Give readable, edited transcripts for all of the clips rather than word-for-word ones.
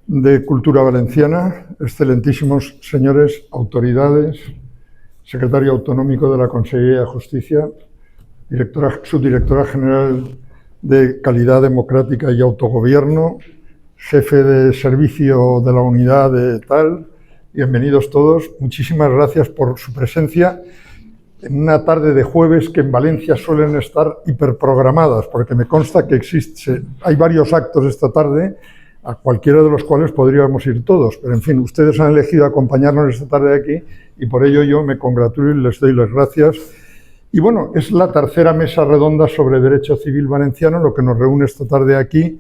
de Cultura Valenciana, excelentísimos señores, autoridades, secretario autonómico de la Consellería de Justicia, subdirectora general de Calidad Democrática y Autogobierno, jefe de servicio de la unidad de tal, bienvenidos todos, muchísimas gracias por su presencia en una tarde de jueves que en Valencia suelen estar hiperprogramadas, porque me consta que hay varios actos esta tarde, a cualquiera de los cuales podríamos ir todos, pero en fin, ustedes han elegido acompañarnos esta tarde aquí y por ello yo me congratulo y les doy las gracias. Y bueno, es la tercera mesa redonda sobre derecho civil valenciano, lo que nos reúne esta tarde aquí.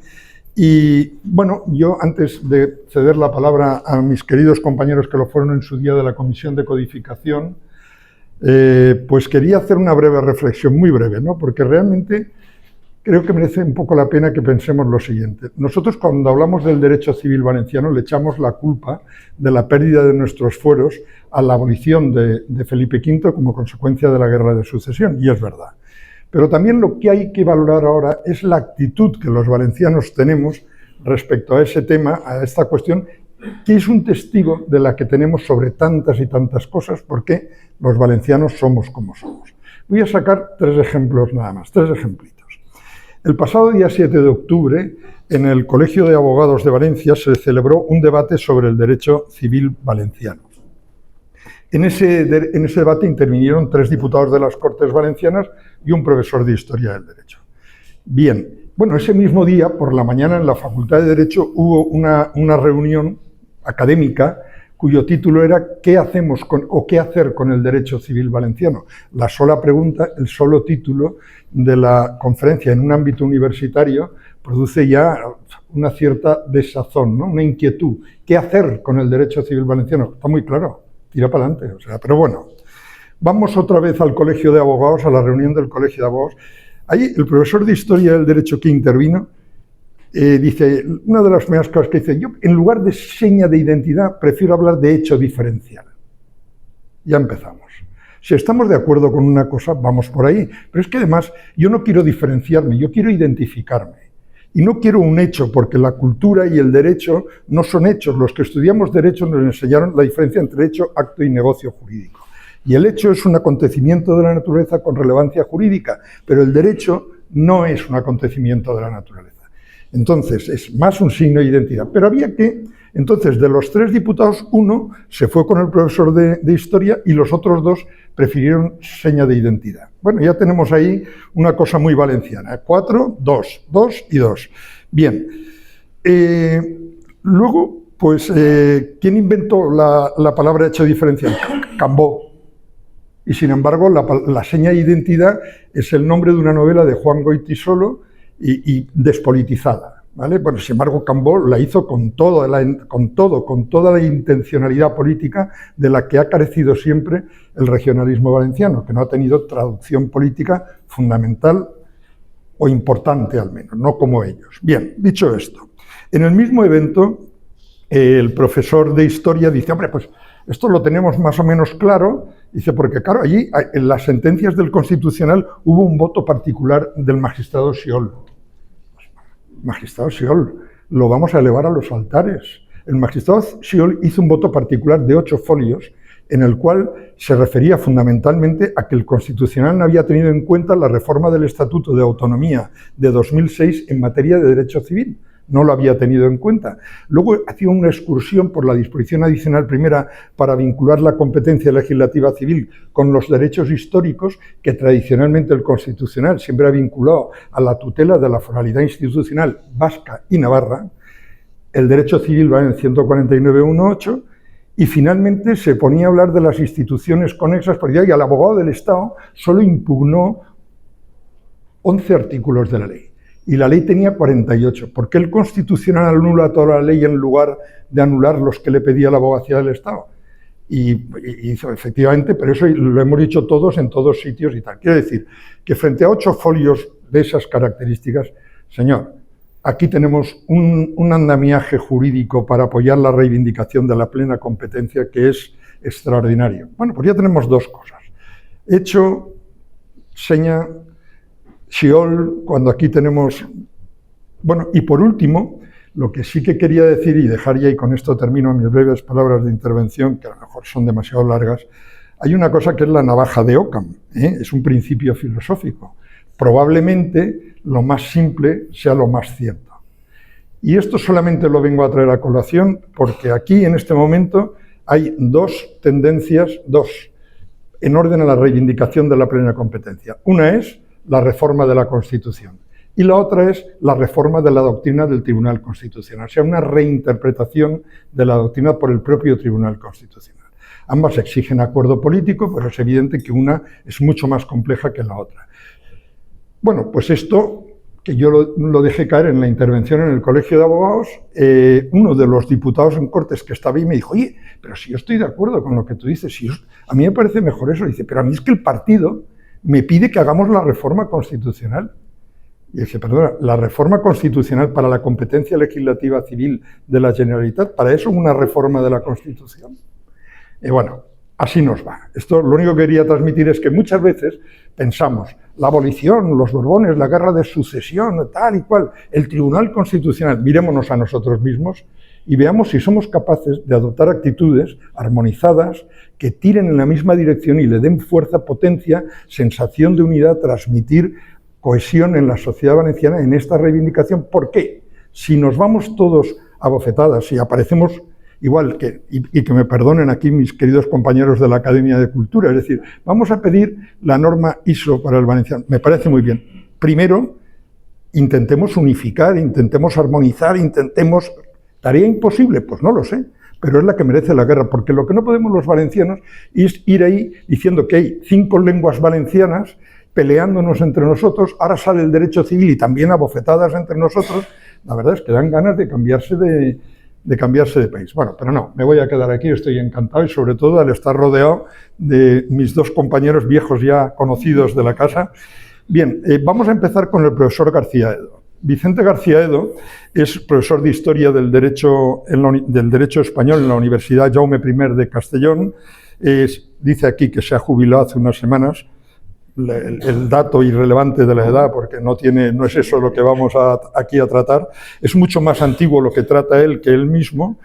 Y bueno, yo antes de ceder la palabra a mis queridos compañeros que lo fueron en su día de la Comisión de Codificación, pues quería hacer una breve reflexión, muy breve, ¿no? Porque realmente creo que merece un poco la pena que pensemos lo siguiente. Nosotros cuando hablamos del derecho civil valenciano le echamos la culpa de la pérdida de nuestros fueros a la abolición de Felipe V como consecuencia de la Guerra de Sucesión, y es verdad. Pero también lo que hay que valorar ahora es la actitud que los valencianos tenemos respecto a ese tema, a esta cuestión, que es un testigo de la que tenemos sobre tantas y tantas cosas, porque los valencianos somos como somos. Voy a sacar tres ejemplos nada más, tres ejemplitos. El pasado día 7 de octubre, en el Colegio de Abogados de Valencia, se celebró un debate sobre el derecho civil valenciano. En ese debate intervinieron 3 diputados de las Cortes Valencianas y un profesor de Historia del Derecho. Bien, bueno, ese mismo día, por la mañana, en la Facultad de Derecho hubo una reunión académica cuyo título era ¿qué hacemos qué hacer con el derecho civil valenciano? La sola pregunta, el solo título de la conferencia en un ámbito universitario produce ya una cierta desazón, ¿no? Una inquietud. ¿Qué hacer con el derecho civil valenciano? Está muy claro, tira para adelante. Pero bueno, vamos otra vez al Colegio de Abogados, a la reunión del Colegio de Abogados. Ahí el profesor de Historia del Derecho que intervino dice, una de las primeras cosas que dice, yo en lugar de seña de identidad prefiero hablar de hecho diferencial. Ya empezamos. Si estamos de acuerdo con una cosa, vamos por ahí. Pero es que además yo no quiero diferenciarme, yo quiero identificarme. Y no quiero un hecho, porque la cultura y el derecho no son hechos. Los que estudiamos derecho nos enseñaron la diferencia entre hecho, acto y negocio jurídico. Y el hecho es un acontecimiento de la naturaleza con relevancia jurídica, pero el derecho no es un acontecimiento de la naturaleza. Entonces, es más un signo de identidad. Pero había que, entonces, de los 3 diputados, uno se fue con el profesor de Historia y los otros 2 prefirieron seña de identidad. Bueno, ya tenemos ahí una cosa muy valenciana. 4, 2, 2 y 2. Bien. Luego, pues, ¿quién inventó la palabra hecho diferencial? Cambó. Y, sin embargo, la seña de identidad es el nombre de una novela de Juan Goytisolo, y despolitizada, ¿vale? Bueno, sin embargo, Cambó la hizo con toda la intencionalidad política de la que ha carecido siempre el regionalismo valenciano, que no ha tenido traducción política fundamental o importante al menos, no como ellos. Bien, dicho esto, en el mismo evento, el profesor de Historia dice, hombre, pues esto lo tenemos más o menos claro, dice, porque claro, allí en las sentencias del Constitucional hubo un voto particular del magistrado Xiol. Magistrado Xiol, lo vamos a elevar a los altares. El magistrado Xiol hizo un voto particular de 8 folios en el cual se refería fundamentalmente a que el Constitucional no había tenido en cuenta la reforma del Estatuto de Autonomía de 2006 en materia de derecho civil. No lo había tenido en cuenta. Luego hacía una excursión por la disposición adicional primera para vincular la competencia legislativa civil con los derechos históricos que tradicionalmente el Constitucional siempre ha vinculado a la tutela de la foralidad institucional vasca y navarra. El derecho civil va en 149.1.8 y finalmente se ponía a hablar de las instituciones conexas porque ya el abogado del Estado solo impugnó 11 artículos de la ley. Y la ley tenía 48. ¿Por qué el Constitucional anula toda la ley en lugar de anular los que le pedía la abogacía del Estado? Y hizo efectivamente, pero eso lo hemos dicho todos en todos sitios y tal. Quiero decir que frente a 8 folios de esas características, señor, aquí tenemos un andamiaje jurídico para apoyar la reivindicación de la plena competencia que es extraordinario. Bueno, pues ya tenemos 2 cosas. Hecho, seña, Xiol, cuando aquí tenemos... Bueno, y por último, Lo que sí que quería decir, y dejar ya, y con esto termino mis breves palabras de intervención, que a lo mejor son demasiado largas, hay una cosa que es la navaja de Occam, es un principio filosófico. Probablemente lo más simple sea lo más cierto. Y esto solamente lo vengo a traer a colación porque aquí, en este momento, hay dos tendencias, en orden a la reivindicación de la plena competencia. Una es la reforma de la Constitución y la otra es la reforma de la doctrina del Tribunal Constitucional, o sea, una reinterpretación de la doctrina por el propio Tribunal Constitucional. Ambas exigen acuerdo político, pero es evidente que una es mucho más compleja que la otra. Bueno, pues esto, que yo lo dejé caer en la intervención en el Colegio de Abogados, uno de los diputados en Cortes que estaba ahí me dijo, oye, pero si yo estoy de acuerdo con lo que tú dices, a mí me parece mejor eso. Dice, pero a mí es que el partido me pide que hagamos la reforma constitucional. Y dice, perdona, la reforma constitucional para la competencia legislativa civil de la Generalitat, ¿para eso una reforma de la Constitución? Y bueno, así nos va. Esto lo único que quería transmitir es que muchas veces pensamos, la abolición, los Borbones, la guerra de sucesión, tal y cual, el Tribunal Constitucional, mirémonos a nosotros mismos y veamos si somos capaces de adoptar actitudes armonizadas que tiren en la misma dirección y le den fuerza, potencia, sensación de unidad, transmitir cohesión en la sociedad valenciana en esta reivindicación. ¿Por qué? Si nos vamos todos a bofetadas y aparecemos igual que, y que me perdonen aquí mis queridos compañeros de la Academia de Cultura, es decir, vamos a pedir la norma ISO para el valenciano, me parece muy bien. Primero, intentemos unificar, intentemos armonizar, ¿tarea imposible? Pues no lo sé, pero es la que merece la guerra, porque lo que no podemos los valencianos es ir ahí diciendo que hay 5 lenguas valencianas peleándonos entre nosotros, ahora sale el derecho civil y también a bofetadas entre nosotros. La verdad es que dan ganas de cambiarse de país. Bueno, pero no, me voy a quedar aquí, estoy encantado y sobre todo al estar rodeado de mis 2 compañeros viejos ya conocidos de la casa. Bien, vamos a empezar con el profesor García Edo. Vicente García Edo es profesor de Historia del Derecho Español en la Universidad Jaume I de Castellón. Dice aquí que se ha jubilado hace unas semanas. El dato irrelevante de la edad, porque no es eso lo que vamos aquí a tratar, es mucho más antiguo lo que trata él que él mismo,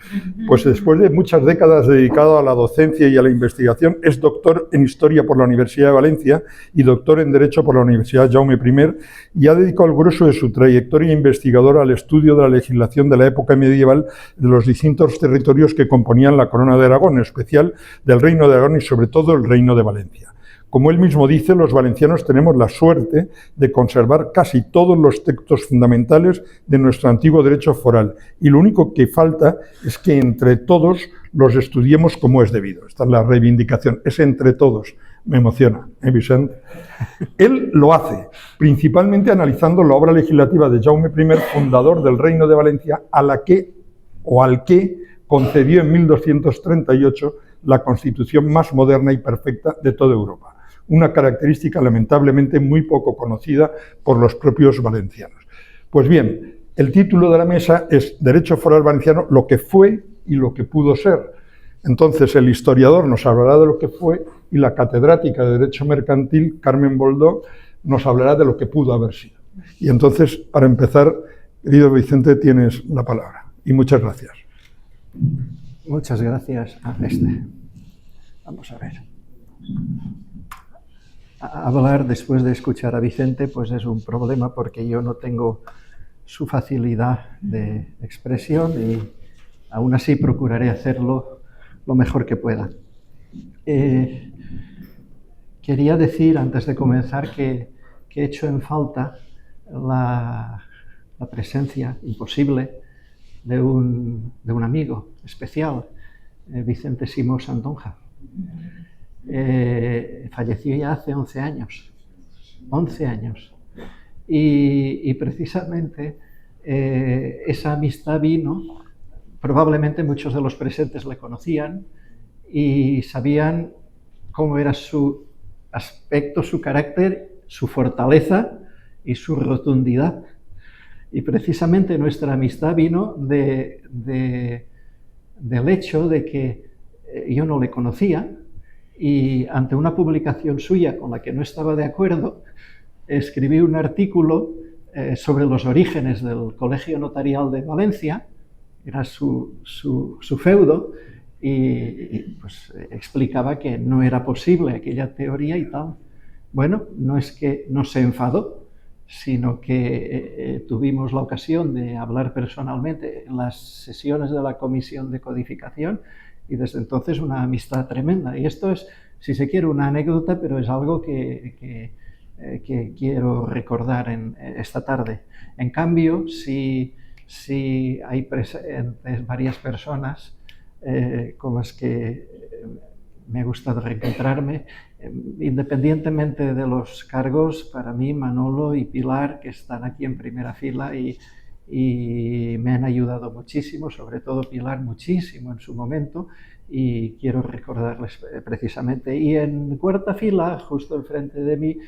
pues después de muchas décadas dedicado a la docencia y a la investigación, es doctor en Historia por la Universidad de Valencia y doctor en Derecho por la Universidad Jaume I, y ha dedicado el grueso de su trayectoria investigadora al estudio de la legislación de la época medieval de los distintos territorios que componían la Corona de Aragón, en especial del Reino de Aragón y sobre todo el Reino de Valencia. Como él mismo dice, los valencianos tenemos la suerte de conservar casi todos los textos fundamentales de nuestro antiguo derecho foral y lo único que falta es que entre todos los estudiemos como es debido. Esta es la reivindicación, es entre todos. Me emociona, Vicente? Él lo hace, principalmente analizando la obra legislativa de Jaume I, fundador del Reino de Valencia, al que concedió en 1238 la Constitución más moderna y perfecta de toda Europa. Una característica lamentablemente muy poco conocida por los propios valencianos. Pues bien, el título de la mesa es Derecho Foral Valenciano, lo que fue y lo que pudo ser. Entonces el historiador nos hablará de lo que fue y la catedrática de Derecho Mercantil, Carmen Boldó, nos hablará de lo que pudo haber sido. Y entonces, para empezar, querido Vicente, tienes la palabra. Y muchas gracias. Muchas gracias a Vamos a ver. Hablar después de escuchar a Vicente pues es un problema porque yo no tengo su facilidad de expresión y aún así procuraré hacerlo lo mejor que pueda. Quería decir antes de comenzar que he hecho en falta la presencia imposible de un amigo especial, Vicente Simó Santonja. Falleció ya hace 11 años. 11 años. Y precisamente esa amistad vino, probablemente muchos de los presentes le conocían y sabían cómo era su aspecto, su carácter, su fortaleza y su rotundidad. Y precisamente nuestra amistad vino del hecho de que yo no le conocía y ante una publicación suya con la que no estaba de acuerdo, escribí un artículo sobre los orígenes del Colegio Notarial de Valencia, era su feudo, y pues explicaba que no era posible aquella teoría y tal. Bueno, no es que no se enfadó, sino que tuvimos la ocasión de hablar personalmente en las sesiones de la Comisión de Codificación y desde entonces una amistad tremenda. Y esto es, si se quiere, una anécdota, pero es algo que quiero recordar esta tarde. En cambio, si hay presentes varias personas con las que me ha gustado reencontrarme, independientemente de los cargos, para mí Manolo y Pilar, que están aquí en primera fila y me han ayudado muchísimo, sobre todo Pilar muchísimo en su momento, y quiero recordarles precisamente. Y en cuarta fila, justo enfrente de mí,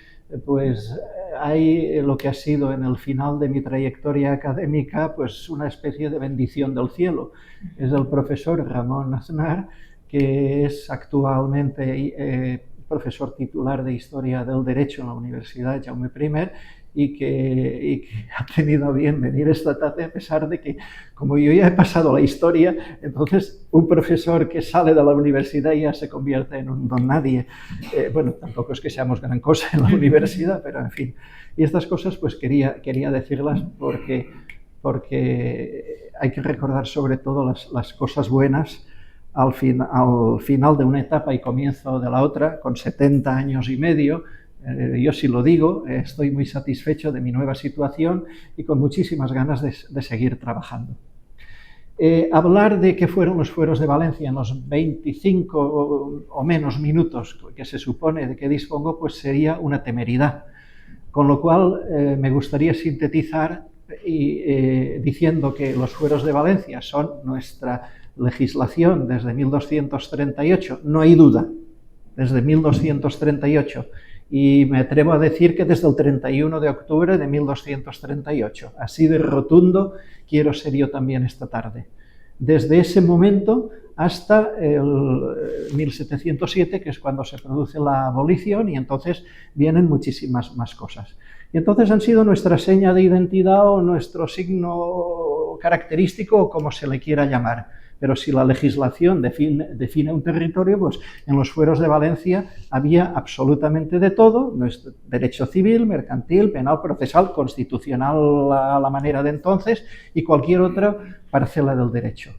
pues hay lo que ha sido en el final de mi trayectoria académica, pues una especie de bendición del cielo. Es el profesor Ramón Aznar, que es actualmente profesor titular de Historia del Derecho en la Universidad Jaume I y que ha tenido a bien venir esta tarde, a pesar de que, como yo ya he pasado la historia, entonces un profesor que sale de la universidad ya se convierte en un don nadie. Bueno, tampoco es que seamos gran cosa en la universidad, pero en fin. Y estas cosas pues quería decirlas porque hay que recordar sobre todo las cosas buenas al final de una etapa y comienzo de la otra, con 70 años y medio. Yo sí lo digo, estoy muy satisfecho de mi nueva situación y con muchísimas ganas de seguir trabajando. Hablar de qué fueron los fueros de Valencia en los 25 o menos minutos que se supone de que dispongo, pues sería una temeridad. Con lo cual me gustaría sintetizar diciendo que los fueros de Valencia son nuestra legislación desde 1238, no hay duda, desde 1238. Y me atrevo a decir que desde el 31 de octubre de 1238. Así de rotundo quiero ser yo también esta tarde. Desde ese momento hasta el 1707, que es cuando se produce la abolición, y entonces vienen muchísimas más cosas. Y entonces han sido nuestra seña de identidad o nuestro signo característico, o como se le quiera llamar. Pero si la legislación define un territorio, pues en los fueros de Valencia había absolutamente de todo, nuestro derecho civil, mercantil, penal, procesal, constitucional a la manera de entonces y cualquier otra parcela del derecho.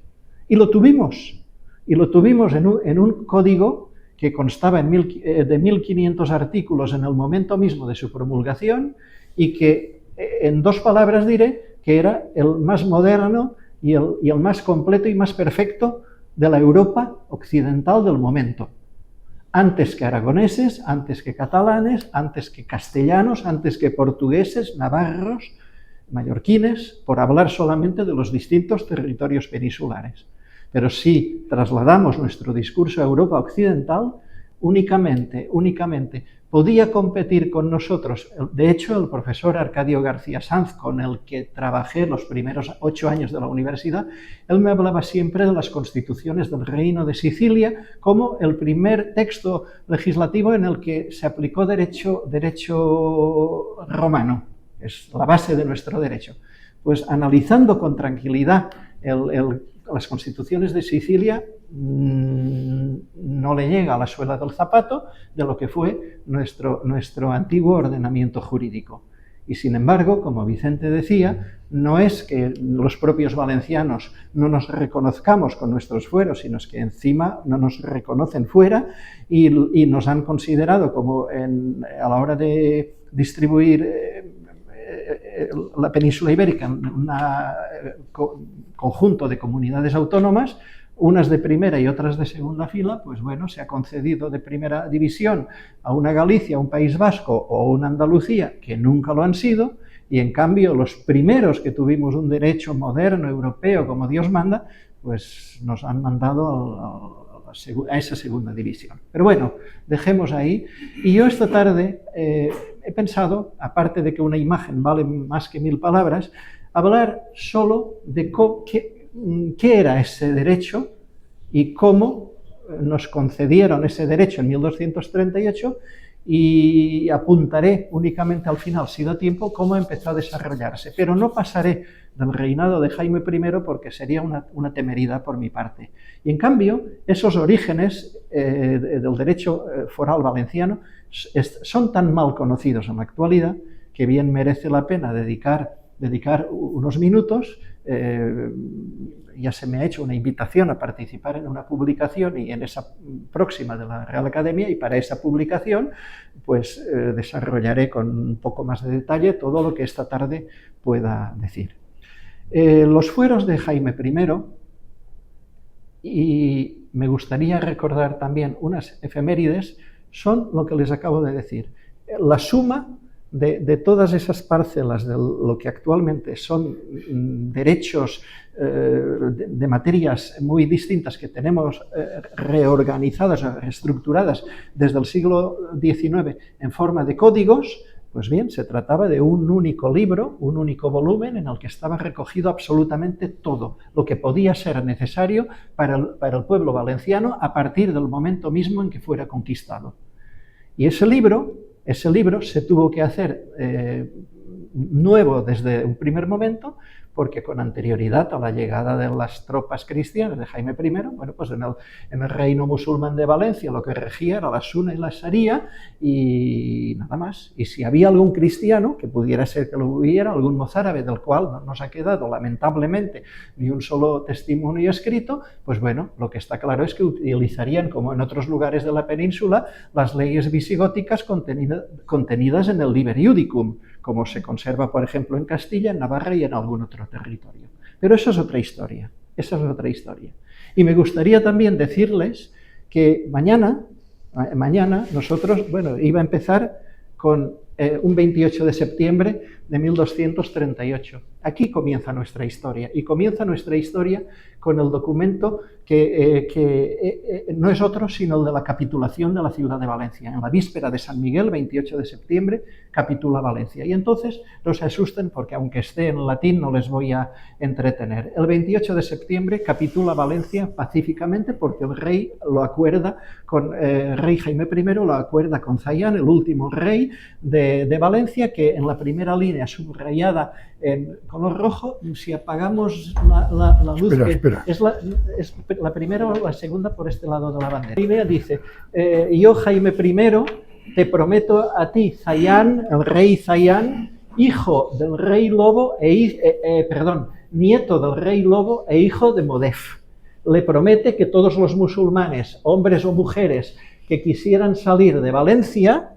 Y lo tuvimos en un código que constaba de 1500 artículos en el momento mismo de su promulgación y que, en dos palabras diré, que era el más moderno y el más completo y más perfecto de la Europa occidental del momento. Antes que aragoneses, antes que catalanes, antes que castellanos, antes que portugueses, navarros, mallorquines, por hablar solamente de los distintos territorios peninsulares. Pero si trasladamos nuestro discurso a Europa occidental, únicamente podía competir con nosotros. De hecho, el profesor Arcadio García Sanz, con el que trabajé los primeros 8 años de la universidad, él me hablaba siempre de las constituciones del Reino de Sicilia como el primer texto legislativo en el que se aplicó derecho romano. Es la base de nuestro derecho. Pues analizando con tranquilidad las constituciones de Sicilia, no le llega a la suela del zapato de lo que fue nuestro antiguo ordenamiento jurídico. Y sin embargo, como Vicente decía, no es que los propios valencianos no nos reconozcamos con nuestros fueros, sino que encima no nos reconocen fuera y nos han considerado como a la hora de distribuir la península ibérica en un conjunto de comunidades autónomas, unas de primera y otras de segunda fila, pues bueno, se ha concedido de primera división a una Galicia, a un País Vasco o una Andalucía, que nunca lo han sido, y en cambio los primeros que tuvimos un derecho moderno, europeo, como Dios manda, pues nos han mandado a esa segunda división. Pero bueno, dejemos ahí. Y yo esta tarde he pensado, aparte de que una imagen vale más que 1000 palabras, hablar solo de qué era ese derecho y cómo nos concedieron ese derecho en 1238 y apuntaré únicamente al final, si da tiempo, cómo empezó a desarrollarse. Pero no pasaré del reinado de Jaime I porque sería una temeridad por mi parte. Y en cambio, esos orígenes del derecho foral valenciano son tan mal conocidos en la actualidad que bien merece la pena dedicar unos minutos. Ya se me ha hecho una invitación a participar en una publicación y en esa próxima de la Real Academia, y para esa publicación pues desarrollaré con un poco más de detalle todo lo que esta tarde pueda decir. Los fueros de Jaime I, y me gustaría recordar también unas efemérides, son lo que les acabo de decir. La suma de todas esas parcelas de lo que actualmente son derechos de materias muy distintas que tenemos reorganizadas, reestructuradas desde el siglo XIX en forma de códigos, pues bien, se trataba de un único libro, un único volumen en el que estaba recogido absolutamente todo lo que podía ser necesario para el pueblo valenciano a partir del momento mismo en que fuera conquistado. Y ese libro se tuvo que hacer nuevo desde un primer momento, porque con anterioridad a la llegada de las tropas cristianas de Jaime I, bueno, pues en el reino musulmán de Valencia lo que regía era la Suna y la Sharia y nada más. Y si había algún cristiano, que pudiera ser que lo hubiera, algún mozárabe del cual no nos ha quedado lamentablemente ni un solo testimonio escrito, pues bueno, lo que está claro es que utilizarían, como en otros lugares de la península, las leyes visigóticas contenidas en el Liber Iudicum, como se conserva, por ejemplo, en Castilla, en Navarra y en algún otro territorio. Pero eso es otra historia, esa es otra historia. Y me gustaría también decirles que mañana nosotros, bueno, iba a empezar con un 28 de septiembre de 1238. Aquí comienza nuestra historia, y comienza nuestra historia con el documento que no es otro sino el de la capitulación de la ciudad de Valencia. En la víspera de San Miguel, 28 de septiembre, capitula Valencia. Y entonces no se asusten porque aunque esté en latín no les voy a entretener. El 28 de septiembre capitula Valencia pacíficamente porque el rey lo acuerda con rey Jaime I, lo acuerda con Zayán, el último rey de Valencia, que en la primera línea subrayada en color rojo, si apagamos la luz, espera. Es la primera o la segunda por este lado de la bandera. La primera dice, yo Jaime I te prometo a ti, Zayán, el rey Zayán, hijo del rey Lobo, nieto del rey Lobo e hijo de Modef. Le promete que todos los musulmanes, hombres o mujeres, que quisieran salir de Valencia,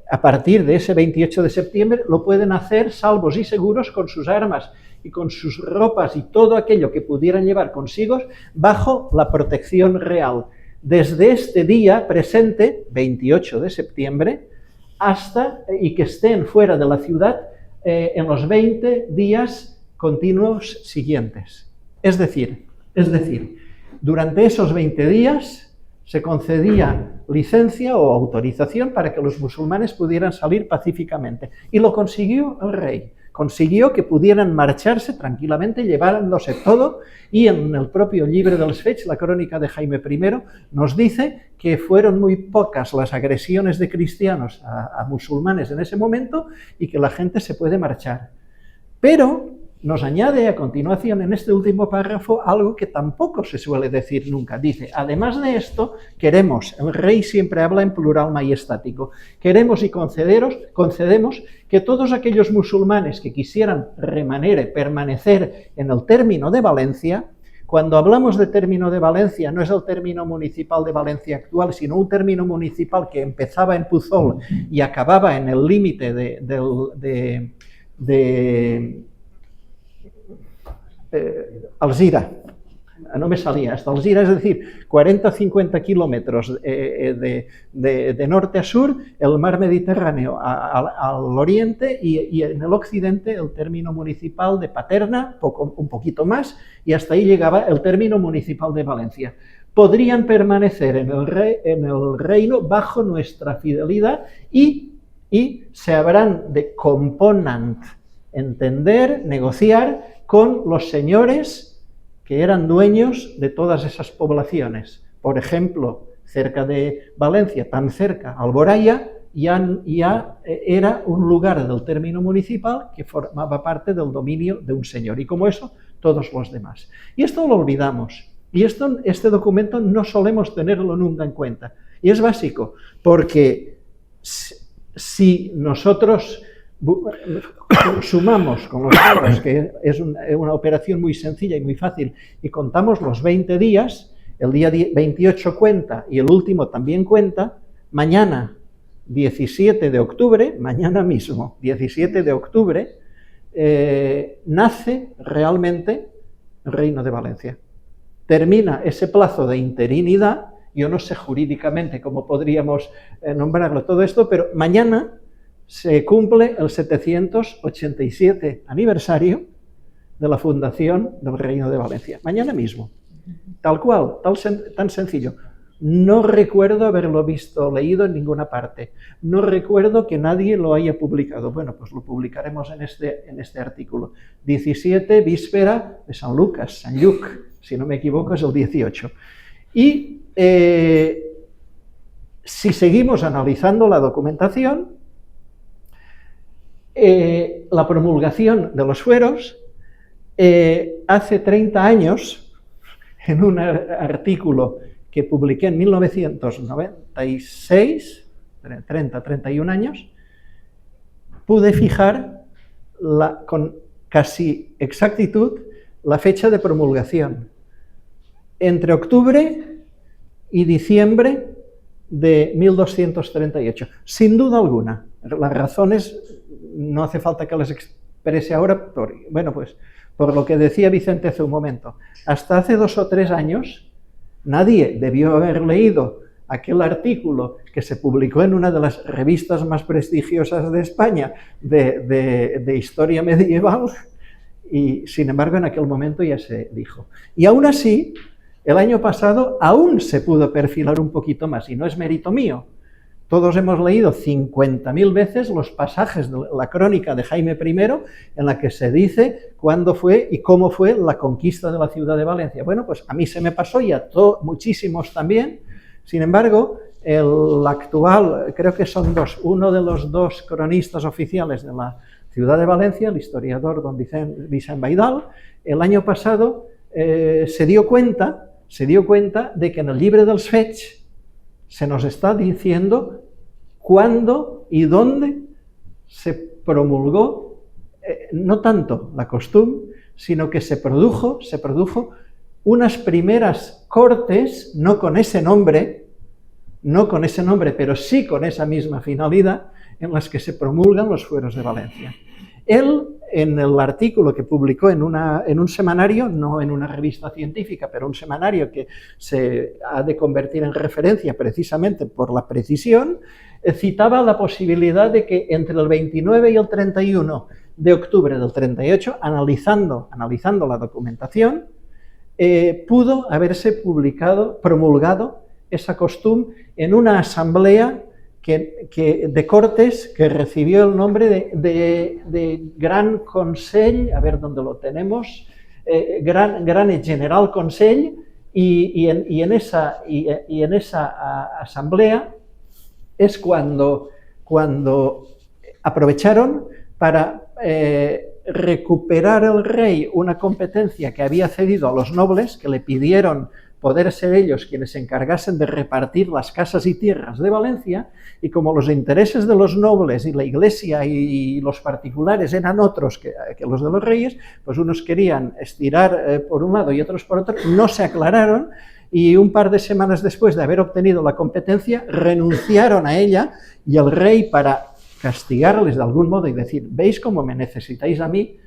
a partir de ese 28 de septiembre, lo pueden hacer salvos y seguros con sus armas y con sus ropas y todo aquello que pudieran llevar consigo bajo la protección real. Desde este día presente, 28 de septiembre, hasta y que estén fuera de la ciudad en los 20 días continuos siguientes. Es decir, durante esos 20 días se concedía licencia o autorización para que los musulmanes pudieran salir pacíficamente. Y lo consiguió el rey. Consiguió que pudieran marcharse tranquilamente, llevándose todo, y en el propio Llibre dels Fets, la crónica de Jaime I, nos dice que fueron muy pocas las agresiones de cristianos a musulmanes en ese momento y que la gente se puede marchar. Pero nos añade a continuación en este último párrafo algo que tampoco se suele decir nunca. Dice, además de esto, queremos, el rey siempre habla en plural majestático, queremos y concedemos que todos aquellos musulmanes que quisieran permanecer en el término de Valencia. Cuando hablamos de término de Valencia, no es el término municipal de Valencia actual, sino un término municipal que empezaba en Puzol y acababa en el límite de Alzira, no me salía, hasta Alzira, es decir, 40-50 kilómetros de norte a sur, el mar Mediterráneo al oriente y en el occidente el término municipal de Paterna, un poquito más, y hasta ahí llegaba el término municipal de Valencia. Podrían permanecer en el reino bajo nuestra fidelidad y se habrán de componant, entender, negociar con los señores que eran dueños de todas esas poblaciones. Por ejemplo, cerca de Valencia, tan cerca, Alboraya, ya era un lugar del término municipal que formaba parte del dominio de un señor, y como eso, todos los demás. Y esto lo olvidamos, y este documento no solemos tenerlo nunca en cuenta, y es básico, porque si nosotros sumamos con los dados, que es una operación muy sencilla y muy fácil, y contamos los 20 días, el día 28 cuenta y el último también cuenta, mañana 17 de octubre, mañana mismo, 17 de octubre, nace realmente el Reino de Valencia. Termina ese plazo de interinidad, yo no sé jurídicamente cómo podríamos nombrarlo todo esto, pero mañana se cumple el 787 aniversario de la fundación del Reino de Valencia. Mañana mismo, tal cual, tan sencillo. No recuerdo haberlo visto, leído en ninguna parte. No recuerdo que nadie lo haya publicado. Bueno, pues lo publicaremos en este artículo. 17, víspera de San Lucas, San Lluc, si no me equivoco es el 18. Y si seguimos analizando la documentación, la promulgación de los fueros, hace 30 años, en un artículo que publiqué en 1996, 31 años, pude fijar con casi exactitud la fecha de promulgación, entre octubre y diciembre de 1238. Sin duda alguna, las razones no hace falta que las exprese ahora, por lo que decía Vicente hace un momento. Hasta hace 2 o 3 años, nadie debió haber leído aquel artículo que se publicó en una de las revistas más prestigiosas de España de historia medieval, y sin embargo en aquel momento ya se dijo. Y aún así, el año pasado aún se pudo perfilar un poquito más, y no es mérito mío. Todos hemos leído 50.000 veces los pasajes de la crónica de Jaime I en la que se dice cuándo fue y cómo fue la conquista de la ciudad de Valencia. Bueno, pues a mí se me pasó y a muchísimos también. Sin embargo, el actual, creo que son uno de los 2 cronistas oficiales de la ciudad de Valencia, el historiador don Vicent Baidal, el año pasado se dio cuenta de que en el Llibre dels Fets se nos está diciendo cuándo y dónde se promulgó, no tanto la costumbre, sino que se produjo unas primeras cortes, no con ese nombre, pero sí con esa misma finalidad, en las que se promulgan los fueros de Valencia. Él, en el artículo que publicó en un semanario, no en una revista científica, pero un semanario que se ha de convertir en referencia precisamente por la precisión, citaba la posibilidad de que entre el 29 y el 31 de octubre del 38, analizando la documentación, pudo haberse promulgado esa costumbre en una asamblea de Cortes que recibió el nombre de Gran Consell, a ver dónde lo tenemos, Gran General Consell, y en esa asamblea es cuando aprovecharon para recuperar el rey una competencia que había cedido a los nobles, que le pidieron poder ser ellos quienes se encargasen de repartir las casas y tierras de Valencia, y como los intereses de los nobles y la iglesia y los particulares eran otros que los de los reyes, pues unos querían estirar por un lado y otros por otro, no se aclararon, y un par de semanas después de haber obtenido la competencia, renunciaron a ella, y el rey, para castigarles de algún modo y decir, ¿veis cómo me necesitáis a mí?,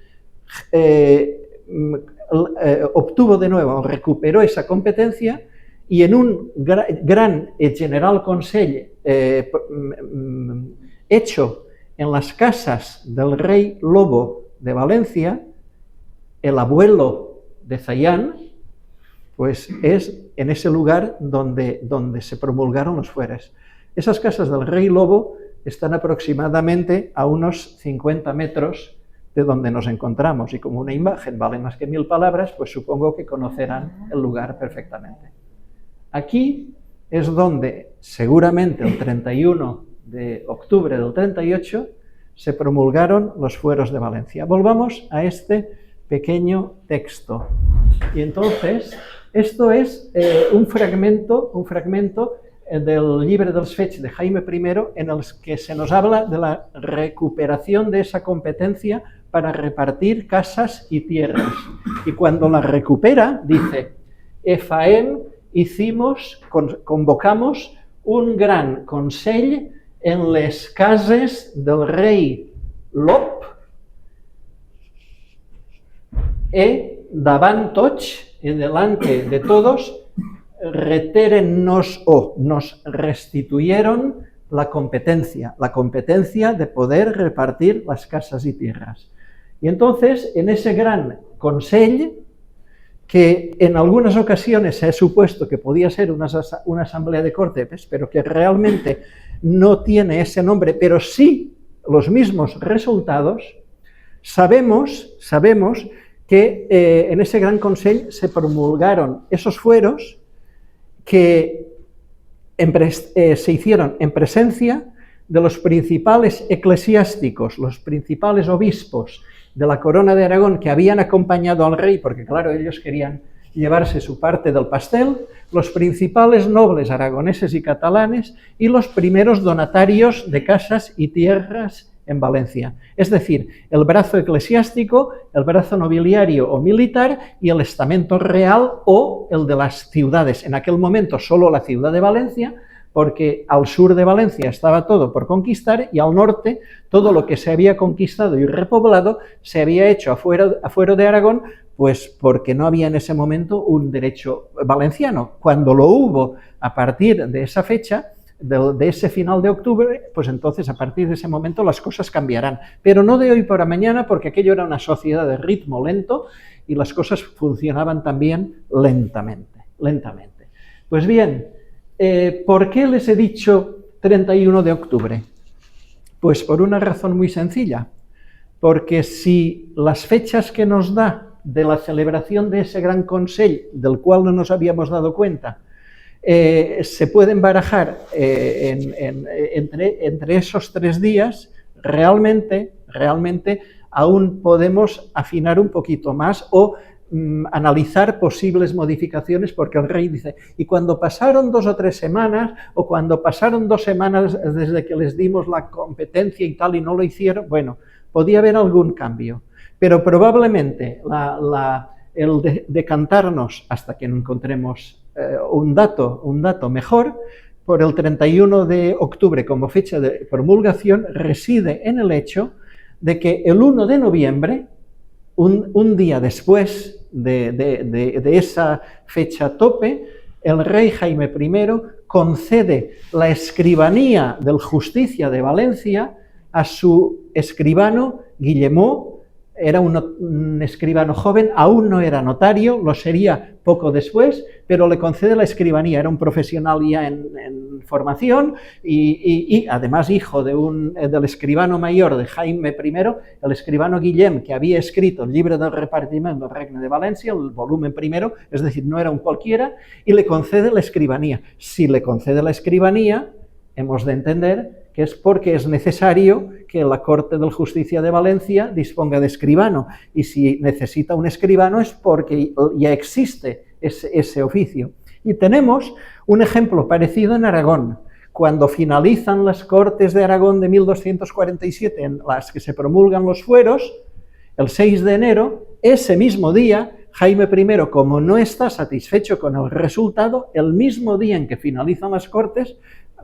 obtuvo de nuevo, recuperó esa competencia, y en un gran General Consell hecho en las casas del rey Lobo de Valencia, el abuelo de Zayán, pues es en ese lugar donde se promulgaron los fueros. Esas casas del rey Lobo están aproximadamente a unos 50 metros de donde nos encontramos, y como una imagen vale más que 1000 palabras, pues supongo que conocerán el lugar perfectamente. Aquí es donde seguramente el 31 de octubre del 38 se promulgaron los fueros de Valencia. Volvamos a este pequeño texto. Y entonces, esto es un fragmento del Llibre dels Fets de Jaime I, en el que se nos habla de la recuperación de esa competencia para repartir casas y tierras. Y cuando la recupera, dice, Efaem convocamos un gran consell en les cases del rei Lop davant tots, delante de todos, retérennos o nos restituyeron la competencia de poder repartir las casas y tierras. Y entonces, en ese gran consell, que en algunas ocasiones se ha supuesto que podía ser una asamblea de Córteses, pero que realmente no tiene ese nombre, pero sí los mismos resultados, sabemos que en ese gran consell se promulgaron esos fueros que se hicieron en presencia de los principales eclesiásticos, los principales obispos de la Corona de Aragón que habían acompañado al rey, porque claro, ellos querían llevarse su parte del pastel, los principales nobles aragoneses y catalanes y los primeros donatarios de casas y tierras en Valencia. Es decir, el brazo eclesiástico, el brazo nobiliario o militar y el estamento real o el de las ciudades. En aquel momento solo la ciudad de Valencia, porque al sur de Valencia estaba todo por conquistar y al norte todo lo que se había conquistado y repoblado se había hecho afuera de Aragón, pues porque no había en ese momento un derecho valenciano. Cuando lo hubo a partir de esa fecha, de ese final de octubre, pues entonces a partir de ese momento las cosas cambiarán. Pero no de hoy para mañana, porque aquello era una sociedad de ritmo lento y las cosas funcionaban también lentamente. Pues bien, ¿por qué les he dicho 31 de octubre? Pues por una razón muy sencilla, porque si las fechas que nos da de la celebración de ese gran consell, del cual no nos habíamos dado cuenta, se pueden barajar entre esos 3 días, realmente aún podemos afinar un poquito más o analizar posibles modificaciones, porque el rey dice, y cuando pasaron 2 o 3 semanas, o cuando pasaron 2 semanas desde que les dimos la competencia y tal y no lo hicieron, bueno, podía haber algún cambio, pero probablemente el decantarnos hasta que encontremos un dato mejor, por el 31 de octubre como fecha de promulgación, reside en el hecho de que el 1 de noviembre, un día después de esa fecha tope, el rey Jaime I concede la escribanía del Justicia de Valencia a su escribano Guillemó. Era un escribano joven, aún no era notario, lo sería poco después, pero le concede la escribanía. Era un profesional ya en formación y además hijo del escribano mayor de Jaime I, el escribano Guillem, que había escrito el Llibre del Repartiment del Regne de Valencia, el volumen primero, es decir, no era un cualquiera, y le concede la escribanía. Si le concede la escribanía, hemos de entender que es porque es necesario que la Corte de Justicia de Valencia disponga de escribano, y si necesita un escribano es porque ya existe ese oficio. Y tenemos un ejemplo parecido en Aragón. Cuando finalizan las Cortes de Aragón de 1247, en las que se promulgan los fueros, el 6 de enero, ese mismo día, Jaime I, como no está satisfecho con el resultado, el mismo día en que finalizan las Cortes,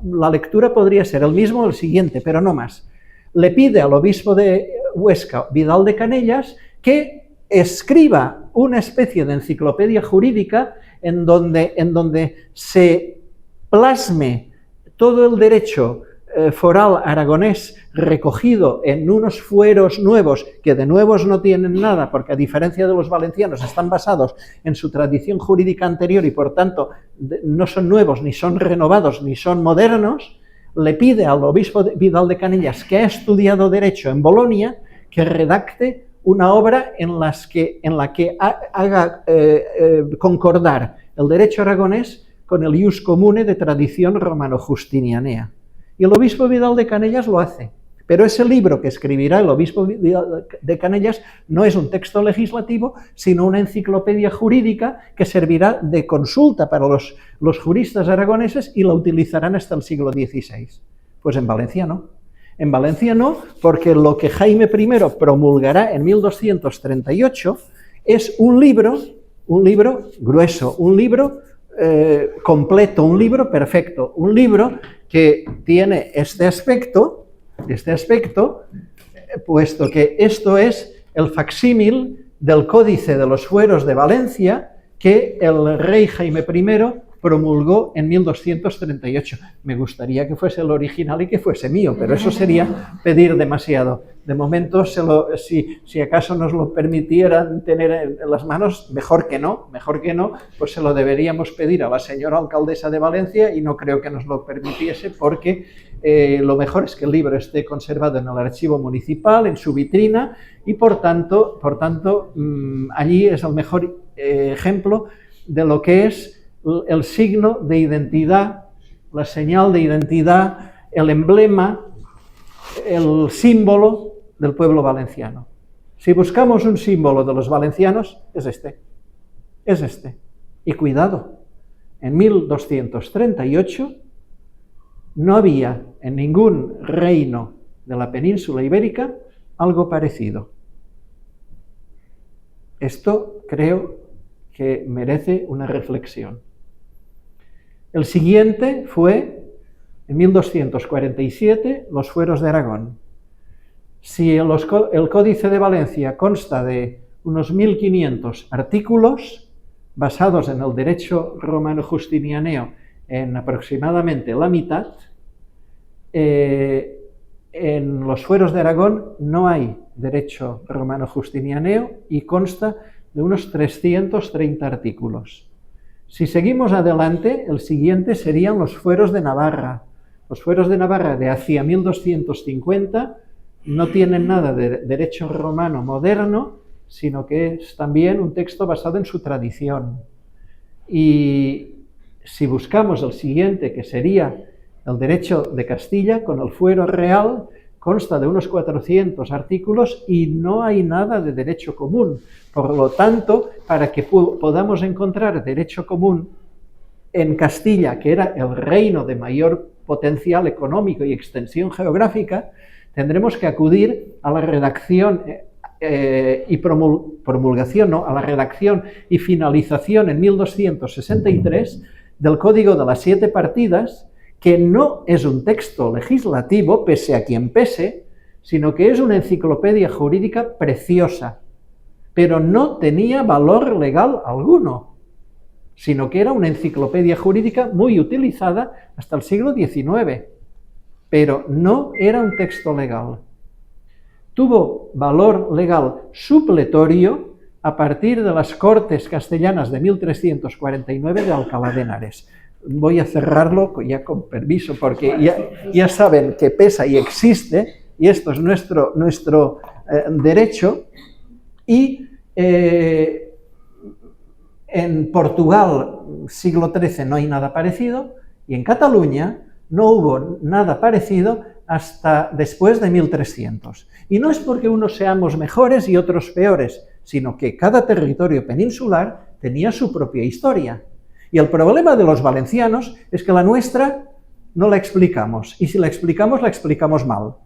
la lectura podría ser el mismo o el siguiente, pero no más. Le pide al obispo de Huesca, Vidal de Canellas, que escriba una especie de enciclopedia jurídica en donde se plasme todo el derecho foral aragonés recogido en unos fueros nuevos, que de nuevos no tienen nada, porque a diferencia de los valencianos están basados en su tradición jurídica anterior y por tanto no son nuevos, ni son renovados, ni son modernos. Le pide al obispo Vidal de Canellas, que ha estudiado Derecho en Bolonia, que redacte una obra en la que haga concordar el derecho aragonés con el ius comune de tradición romano-justinianea. Y el obispo Vidal de Canellas lo hace. Pero ese libro que escribirá el obispo de Canellas no es un texto legislativo, sino una enciclopedia jurídica que servirá de consulta para los juristas aragoneses y la utilizarán hasta el siglo XVI. Pues en Valencia no. En Valencia no, porque lo que Jaime I promulgará en 1238 es un libro grueso, un libro completo, un libro perfecto, un libro que tiene este aspecto, puesto que esto es el facsímil del Códice de los Fueros de Valencia que el rey Jaime I promulgó en 1238. Me gustaría que fuese el original y que fuese mío, pero eso sería pedir demasiado. De momento, si acaso nos lo permitieran tener en las manos, mejor que no, pues se lo deberíamos pedir a la señora alcaldesa de Valencia y no creo que nos lo permitiese porque lo mejor es que el libro esté conservado en el archivo municipal, en su vitrina y por tanto allí es el mejor ejemplo de lo que es el signo de identidad, la señal de identidad, el emblema, el símbolo del pueblo valenciano. Si buscamos un símbolo de los valencianos, es este. Y cuidado, en 1238 no había en ningún reino de la península ibérica algo parecido. Esto creo que merece una reflexión. El siguiente fue, en 1247, los Fueros de Aragón. Si el Códice de Valencia consta de unos 1500 artículos basados en el derecho romano-justinianeo en aproximadamente la mitad, en los Fueros de Aragón no hay derecho romano-justinianeo y consta de unos 330 artículos. Si seguimos adelante, el siguiente serían los Fueros de Navarra. Los Fueros de Navarra de hacia 1250 no tienen nada de derecho romano moderno, sino que es también un texto basado en su tradición. Y si buscamos el siguiente, que sería el derecho de Castilla, con el Fuero Real, consta de unos 400 artículos y no hay nada de derecho común. Por lo tanto, para que podamos encontrar derecho común en Castilla, que era el reino de mayor potencial económico y extensión geográfica, tendremos que acudir a la redacción y promulgación, no, a la redacción y finalización en 1263 del Código de las 7 Partidas, que no es un texto legislativo, pese a quien pese, sino que es una enciclopedia jurídica preciosa, pero no tenía valor legal alguno, sino que era una enciclopedia jurídica muy utilizada hasta el siglo XIX, pero no era un texto legal. Tuvo valor legal supletorio a partir de las Cortes castellanas de 1349 de Alcalá de Henares. Voy a cerrarlo ya con permiso, porque ya saben que pesa y existe, y esto es nuestro derecho, y en Portugal, siglo XIII, no hay nada parecido, y en Cataluña no hubo nada parecido hasta después de 1300. Y no es porque unos seamos mejores y otros peores, sino que cada territorio peninsular tenía su propia historia. Y el problema de los valencianos es que la nuestra no la explicamos, y si la explicamos mal,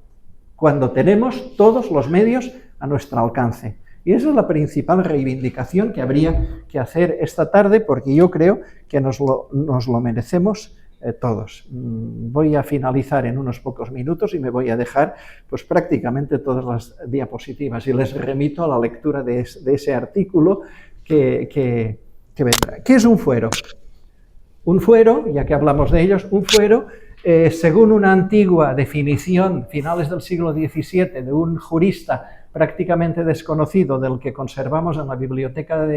cuando tenemos todos los medios a nuestro alcance. Y esa es la principal reivindicación que habría que hacer esta tarde, porque yo creo que nos lo merecemos todos. Voy a finalizar en unos pocos minutos y me voy a dejar pues prácticamente todas las diapositivas y les remito a la lectura de ese artículo que vendrá. ¿Qué es un fuero? Un fuero, ya que hablamos de ellos, un fuero, según una antigua definición, finales del siglo XVII, de un jurista prácticamente desconocido, del que conservamos en la biblioteca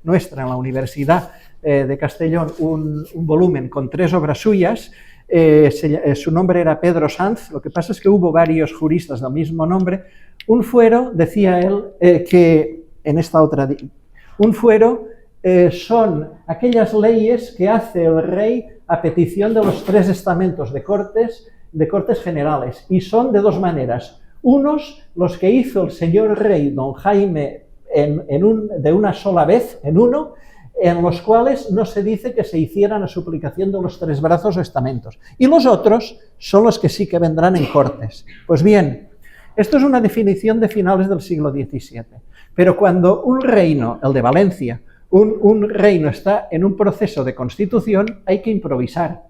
nuestra, en la Universidad de Castellón, un volumen con 3 obras suyas. Su nombre era Pedro Sanz. Lo que pasa es que hubo varios juristas del mismo nombre. Un fuero, decía él, que en esta otra... Un fuero son aquellas leyes que hace el rey a petición de los 3 estamentos de Cortes de Cortes Generales, y son de dos maneras. Unos, los que hizo el señor rey don Jaime de una sola vez, en uno, en los cuales no se dice que se hicieran a suplicación de los tres brazos o estamentos. Y los otros son los que sí que vendrán en Cortes. Pues bien, esto es una definición de finales del siglo XVII. Pero cuando un reino, el de Valencia, un reino está en un proceso de constitución, hay que improvisar.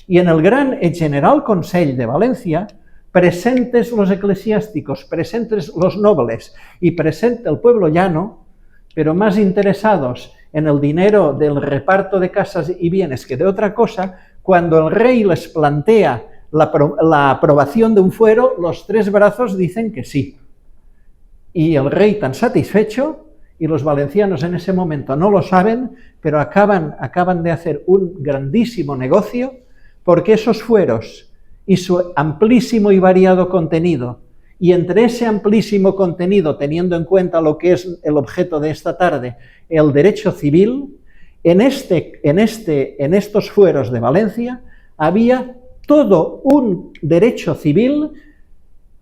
Y en el Gran General Consell de Valencia, presentes los eclesiásticos, presentes los nobles y presente el pueblo llano, pero más interesados en el dinero del reparto de casas y bienes que de otra cosa, cuando el rey les plantea la aprobación de un fuero, los tres brazos dicen que sí. Y el rey tan satisfecho, y los valencianos en ese momento no lo saben, pero acaban de hacer un grandísimo negocio, porque esos fueros y su amplísimo y variado contenido, y entre ese amplísimo contenido, teniendo en cuenta lo que es el objeto de esta tarde, el derecho civil, en estos fueros de Valencia había todo un derecho civil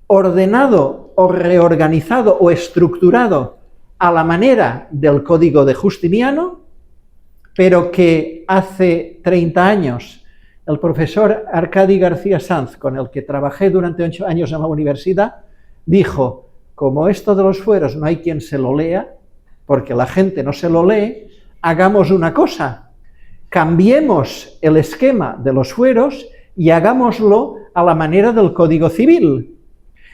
ordenado o reorganizado o estructurado a la manera del Código de Justiniano, pero que hace 30 años el profesor Arcadi García Sanz, con el que trabajé durante 8 años en la universidad, dijo, como esto de los fueros no hay quien se lo lea, porque la gente no se lo lee, hagamos una cosa, cambiemos el esquema de los fueros y hagámoslo a la manera del Código Civil.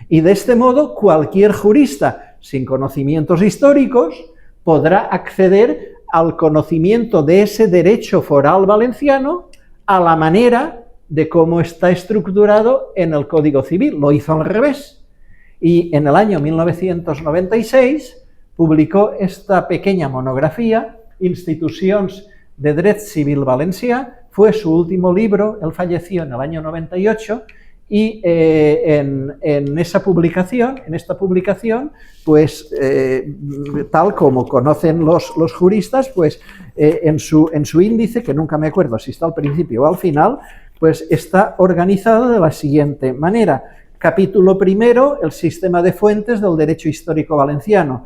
Y de este modo cualquier jurista sin conocimientos históricos podrá acceder al conocimiento de ese derecho foral valenciano a la manera de cómo está estructurado en el Código Civil. Lo hizo al revés. Y en el año 1996 publicó esta pequeña monografía, Institucions de Dret Civil Valencià, fue su último libro, él falleció en el año 98, y en esta publicación, pues tal como conocen los juristas, pues en su índice, que nunca me acuerdo si está al principio o al final, pues está organizado de la siguiente manera. Capítulo primero, el sistema de fuentes del derecho histórico valenciano.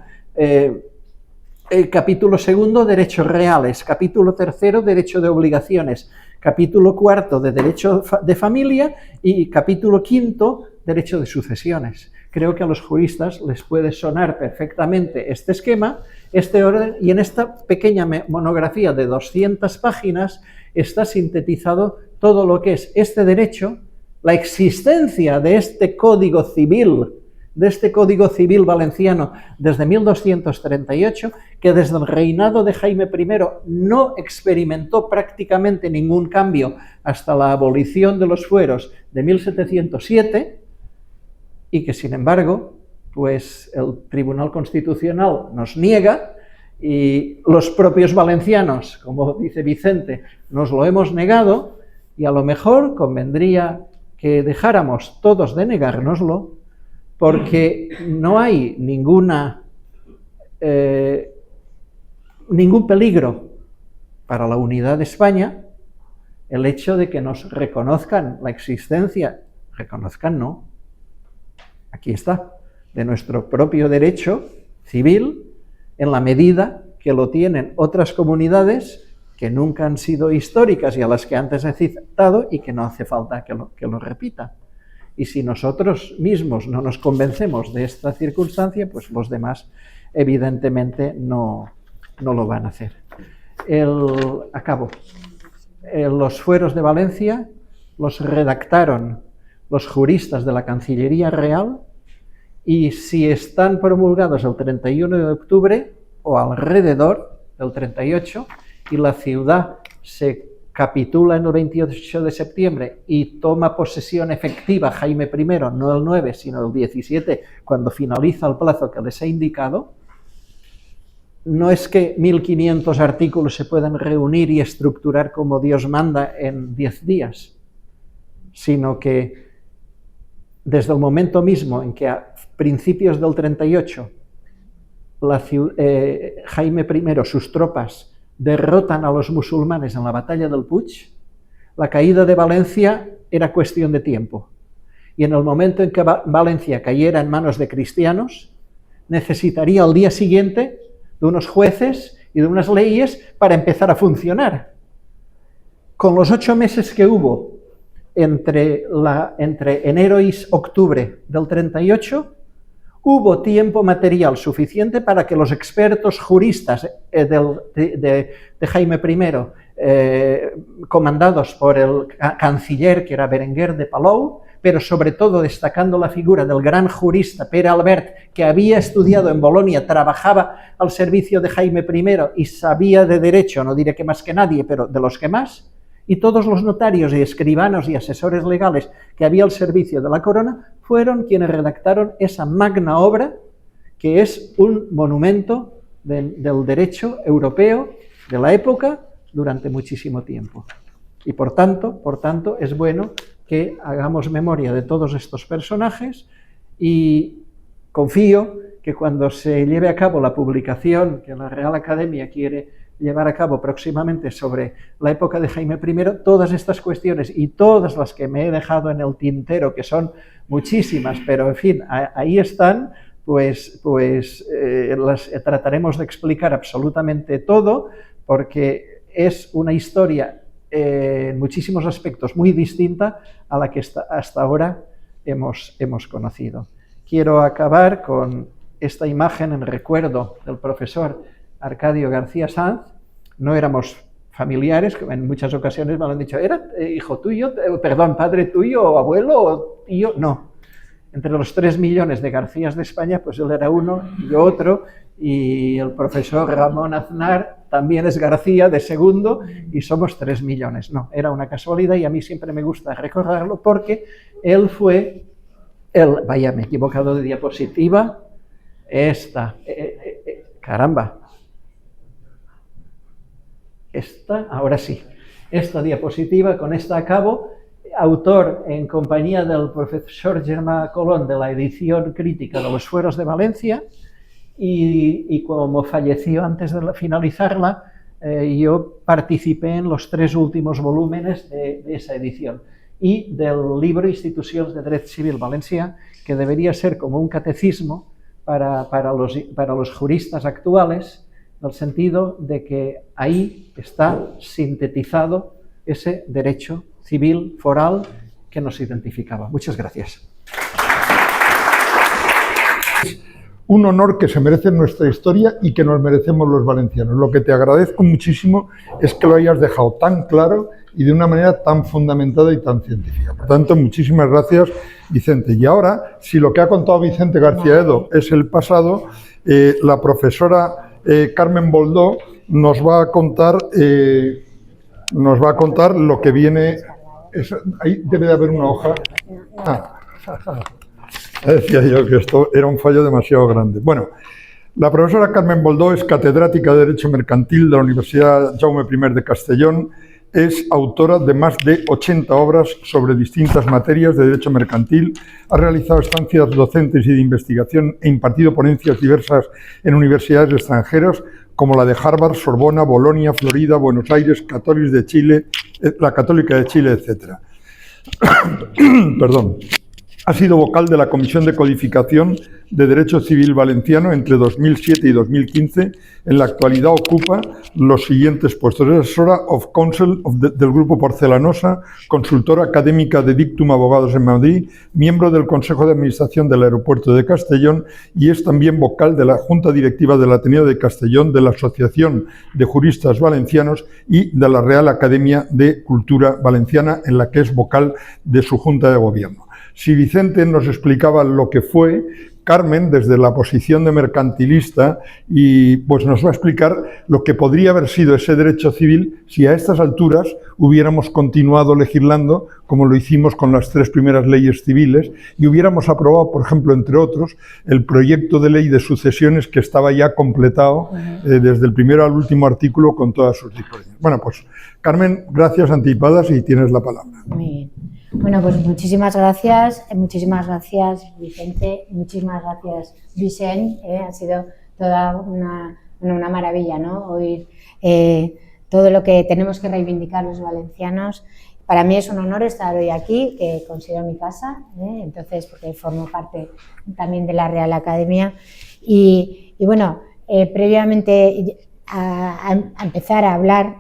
Capítulo segundo, derechos reales. Capítulo tercero, derecho de obligaciones. Capítulo cuarto, de derecho de familia. Y capítulo quinto, derecho de sucesiones. Creo que a los juristas les puede sonar perfectamente este esquema, este orden, y en esta pequeña monografía de 200 páginas está sintetizado todo lo que es este derecho, la existencia de este Código Civil valenciano desde 1238, que desde el reinado de Jaime I no experimentó prácticamente ningún cambio hasta la abolición de los fueros de 1707, y que sin embargo, pues el Tribunal Constitucional nos niega, y los propios valencianos, como dice Vicente, nos lo hemos negado, y a lo mejor convendría que dejáramos todos de negárnoslo, porque no hay ningún peligro para la unidad de España el hecho de que nos reconozcan la existencia, reconozcan no, aquí está, de nuestro propio derecho civil, en la medida que lo tienen otras comunidades que nunca han sido históricas y a las que antes he citado, y que no hace falta que lo repita. Y si nosotros mismos no nos convencemos de esta circunstancia, pues los demás evidentemente no lo van a hacer. Acabo. Los fueros de Valencia los redactaron los juristas de la Cancillería Real, y si están promulgados el 31 de octubre o alrededor del 38, y la ciudad se capitula en el 28 de septiembre y toma posesión efectiva Jaime I, no el 9, sino el 17, cuando finaliza el plazo que les he indicado, no es que 1500 artículos se puedan reunir y estructurar como Dios manda en 10 días, sino que desde el momento mismo en que a principios del 38 Jaime I, sus tropas, derrotan a los musulmanes en la batalla del Puig, la caída de Valencia era cuestión de tiempo. y en el momento en que Valencia cayera en manos de cristianos, necesitaría al día siguiente de unos jueces y de unas leyes para empezar a funcionar. Con los 8 meses que hubo entre enero y octubre del 38, hubo tiempo material suficiente para que los expertos juristas de Jaime I, comandados por el canciller, que era Berenguer de Palou, pero sobre todo destacando la figura del gran jurista Pere Albert, que había estudiado en Bolonia, trabajaba al servicio de Jaime I y sabía de derecho, no diré que más que nadie, pero de los que más, y todos los notarios y escribanos y asesores legales que había al servicio de la corona fueron quienes redactaron esa magna obra que es un monumento del derecho europeo de la época durante muchísimo tiempo. Y por tanto, es bueno que hagamos memoria de todos estos personajes y confío que cuando se lleve a cabo la publicación que la Real Academia quiere llevar a cabo próximamente sobre la época de Jaime I, todas estas cuestiones y todas las que me he dejado en el tintero, que son muchísimas, pero en fin, ahí están, pues las trataremos de explicar absolutamente todo, porque es una historia en muchísimos aspectos muy distinta a la que hasta ahora hemos conocido. Quiero acabar con esta imagen en recuerdo del profesor Arcadio García Sanz. No éramos familiares, en muchas ocasiones me lo han dicho, ¿era hijo tuyo, padre tuyo, o abuelo, o tío? No. Entre los 3 millones de Garcías de España, pues él era uno y yo otro, y el profesor Ramón Aznar también es García de segundo, y somos 3 millones. No, era una casualidad y a mí siempre me gusta recordarlo porque él fue, vaya, me he equivocado de diapositiva, caramba, ahora sí, esta diapositiva, con esta acabo, autor en compañía del profesor Germán Colón de la edición crítica de los Fueros de Valencia, y como falleció antes de finalizarla, yo participé en los 3 últimos volúmenes de esa edición y del libro Institucions de Dret Civil Valencià, que debería ser como un catecismo para los juristas actuales, en el sentido de que ahí está sintetizado ese derecho civil foral que nos identificaba. Muchas gracias. Un honor que se merece nuestra historia y que nos merecemos los valencianos. Lo que te agradezco muchísimo es que lo hayas dejado tan claro y de una manera tan fundamentada y tan científica. Por tanto, muchísimas gracias, Vicente. Y ahora, si lo que ha contado Vicente García Edo es el pasado, la profesora Carmen Boldó nos va a contar lo que viene. Ahí debe de haber una hoja. Decía yo que esto era un fallo demasiado grande. Bueno, la profesora Carmen Boldó es catedrática de Derecho Mercantil de la Universidad Jaume I de Castellón. Es autora de más de 80 obras sobre distintas materias de derecho mercantil, ha realizado estancias docentes y de investigación e impartido ponencias diversas en universidades extranjeras como la de Harvard, Sorbona, Bolonia, Florida, Buenos Aires, la Católica de Chile, etc. Perdón. Ha sido vocal de la Comisión de Codificación de Derecho Civil Valenciano entre 2007 y 2015. En la actualidad ocupa los siguientes puestos. Es asesora of counsel del Grupo Porcelanosa, consultora académica de Dictum Abogados en Madrid, miembro del Consejo de Administración del Aeropuerto de Castellón y es también vocal de la Junta Directiva del Ateneo de Castellón, de la Asociación de Juristas Valencianos y de la Real Academia de Cultura Valenciana, en la que es vocal de su Junta de Gobierno. Si Vicente nos explicaba lo que fue, Carmen, desde la posición de mercantilista, y pues nos va a explicar lo que podría haber sido ese derecho civil si a estas alturas hubiéramos continuado legislando como lo hicimos con las 3 primeras leyes civiles y hubiéramos aprobado, por ejemplo, entre otros, el proyecto de ley de sucesiones que estaba ya completado desde el primero al último artículo con todas sus diferencias. Bueno, pues Carmen, gracias anticipadas y tienes la palabra. Muy bien. Bueno, pues muchísimas gracias Vicente, muchísimas gracias Vicente, ha sido toda una maravilla, ¿no? Oír todo lo que tenemos que reivindicar los valencianos para mí es un honor estar hoy aquí, que considero mi casa, entonces, porque formo parte también de la Real Academia. Y bueno, previamente a empezar a hablar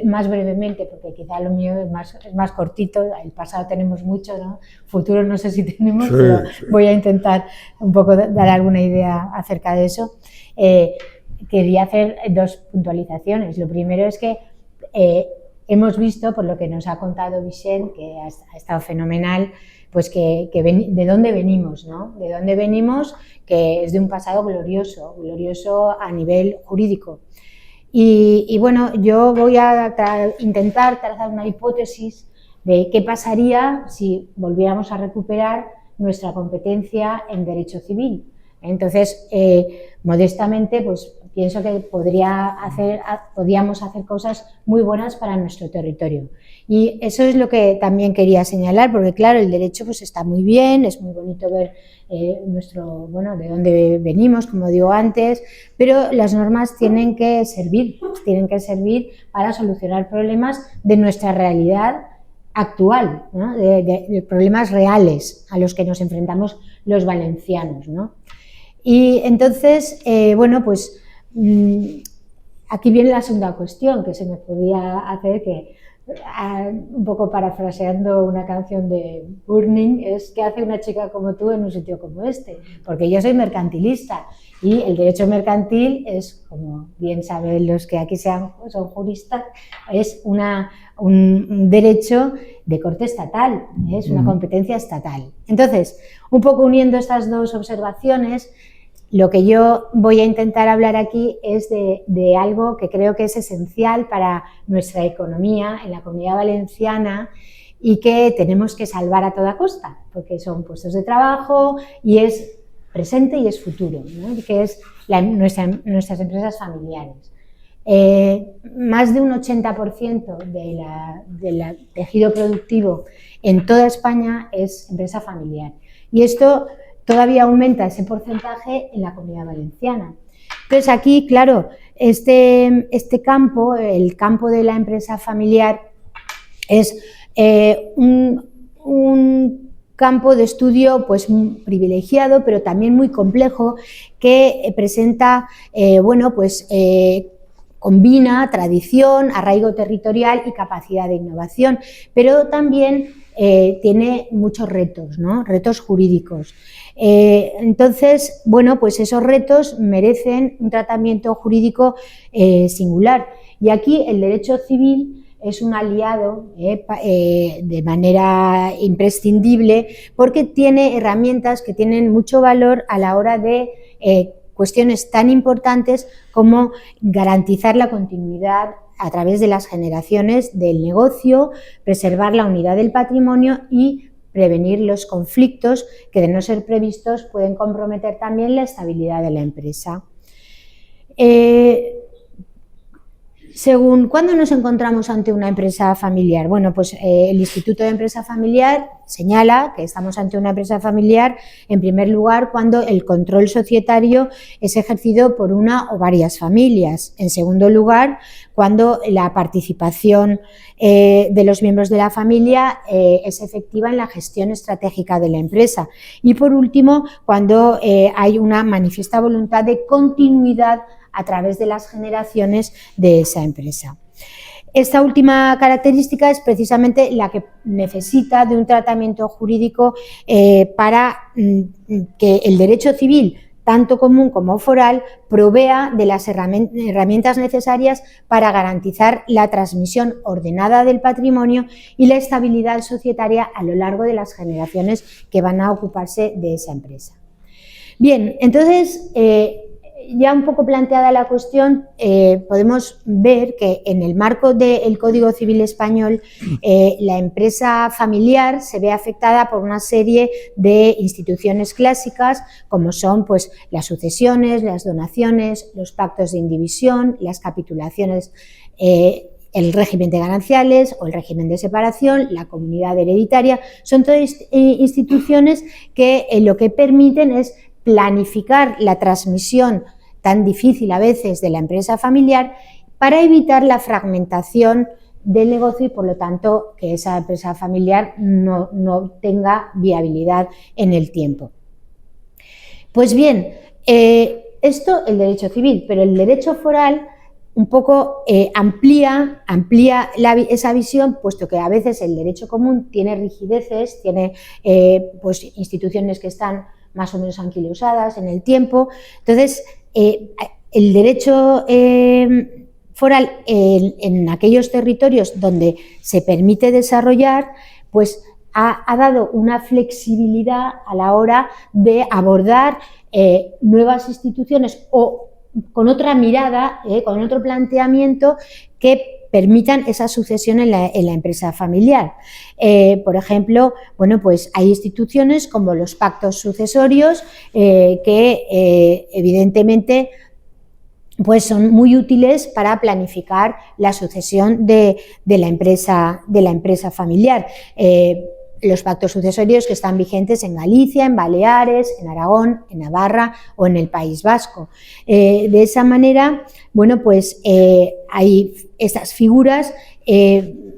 más brevemente, porque quizá lo mío es más cortito, el pasado tenemos mucho, ¿no? Futuro no sé si tenemos, sí, pero sí. voy a intentar un poco dar alguna idea acerca de eso. Quería hacer dos puntualizaciones. Lo primero es que hemos visto, por lo que nos ha contado Vicent, que ha estado fenomenal, pues de dónde venimos, ¿no? De dónde venimos, que es de un pasado glorioso a nivel jurídico. Y bueno, yo voy a intentar trazar una hipótesis de qué pasaría si volviéramos a recuperar nuestra competencia en derecho civil. Entonces, modestamente, pues pienso que podríamos hacer cosas muy buenas para nuestro territorio. Y eso es lo que también quería señalar, porque claro, el derecho pues está muy bien, es muy bonito ver de dónde venimos, como digo antes, pero las normas tienen que servir para solucionar problemas de nuestra realidad actual, ¿no? de problemas reales a los que nos enfrentamos los valencianos, ¿no? Y entonces, pues aquí viene la segunda cuestión que se me podía hacer, que un poco parafraseando una canción de Burning, es ¿qué hace una chica como tú en un sitio como este? Porque yo soy mercantilista y el derecho mercantil es, como bien saben los que aquí son juristas, es un derecho de corte estatal, es una competencia estatal. Entonces, un poco uniendo estas dos observaciones, lo que yo voy a intentar hablar aquí es de algo que creo que es esencial para nuestra economía en la Comunidad Valenciana y que tenemos que salvar a toda costa, porque son puestos de trabajo y es presente y es futuro, ¿no? Que es nuestras empresas familiares. Más de un 80% del tejido productivo en toda España es empresa familiar. Y esto todavía aumenta ese porcentaje en la Comunidad Valenciana. Entonces aquí, claro, este campo, el campo de la empresa familiar, es un campo de estudio pues privilegiado, pero también muy complejo, que presenta, combina tradición, arraigo territorial y capacidad de innovación, pero también tiene muchos retos, ¿no? Retos jurídicos. Entonces, pues esos retos merecen un tratamiento jurídico singular. Y aquí el derecho civil es un aliado de manera imprescindible, porque tiene herramientas que tienen mucho valor a la hora de cuestiones tan importantes como garantizar la continuidad a través de las generaciones del negocio, preservar la unidad del patrimonio y prevenir los conflictos que, de no ser previstos, pueden comprometer también la estabilidad de la empresa. ¿Cuándo nos encontramos ante una empresa familiar? Bueno, pues el Instituto de Empresa Familiar señala que estamos ante una empresa familiar, en primer lugar, cuando el control societario es ejercido por una o varias familias. En segundo lugar, cuando la participación de los miembros de la familia es efectiva en la gestión estratégica de la empresa. Y por último, cuando hay una manifiesta voluntad de continuidad a través de las generaciones de esa empresa. Esta última característica es precisamente la que necesita de un tratamiento jurídico para que el derecho civil, tanto común como foral, provea de las herramientas necesarias para garantizar la transmisión ordenada del patrimonio y la estabilidad societaria a lo largo de las generaciones que van a ocuparse de esa empresa. Bien, entonces, ya un poco planteada la cuestión, podemos ver que en el marco del Código Civil Español la empresa familiar se ve afectada por una serie de instituciones clásicas, como son pues las sucesiones, las donaciones, los pactos de indivisión, las capitulaciones, el régimen de gananciales o el régimen de separación, la comunidad hereditaria. Son todas instituciones que lo que permiten es planificar la transmisión tan difícil a veces de la empresa familiar para evitar la fragmentación del negocio y por lo tanto que esa empresa familiar no tenga viabilidad en el tiempo. Pues bien, esto el derecho civil, pero el derecho foral un poco amplía esa visión, puesto que a veces el derecho común tiene rigideces, tiene pues instituciones que están más o menos anquilosadas en el tiempo. Entonces, el derecho foral en aquellos territorios donde se permite desarrollar, pues ha dado una flexibilidad a la hora de abordar nuevas instituciones o con otra mirada, con otro planteamiento que permitan esa sucesión en la empresa familiar. Por ejemplo, bueno, pues hay instituciones como los pactos sucesorios que evidentemente pues son muy útiles para planificar la sucesión de la empresa familiar. Los pactos sucesorios que están vigentes en Galicia, en Baleares, en Aragón, en Navarra o en el País Vasco. De esa manera, bueno, pues hay estas figuras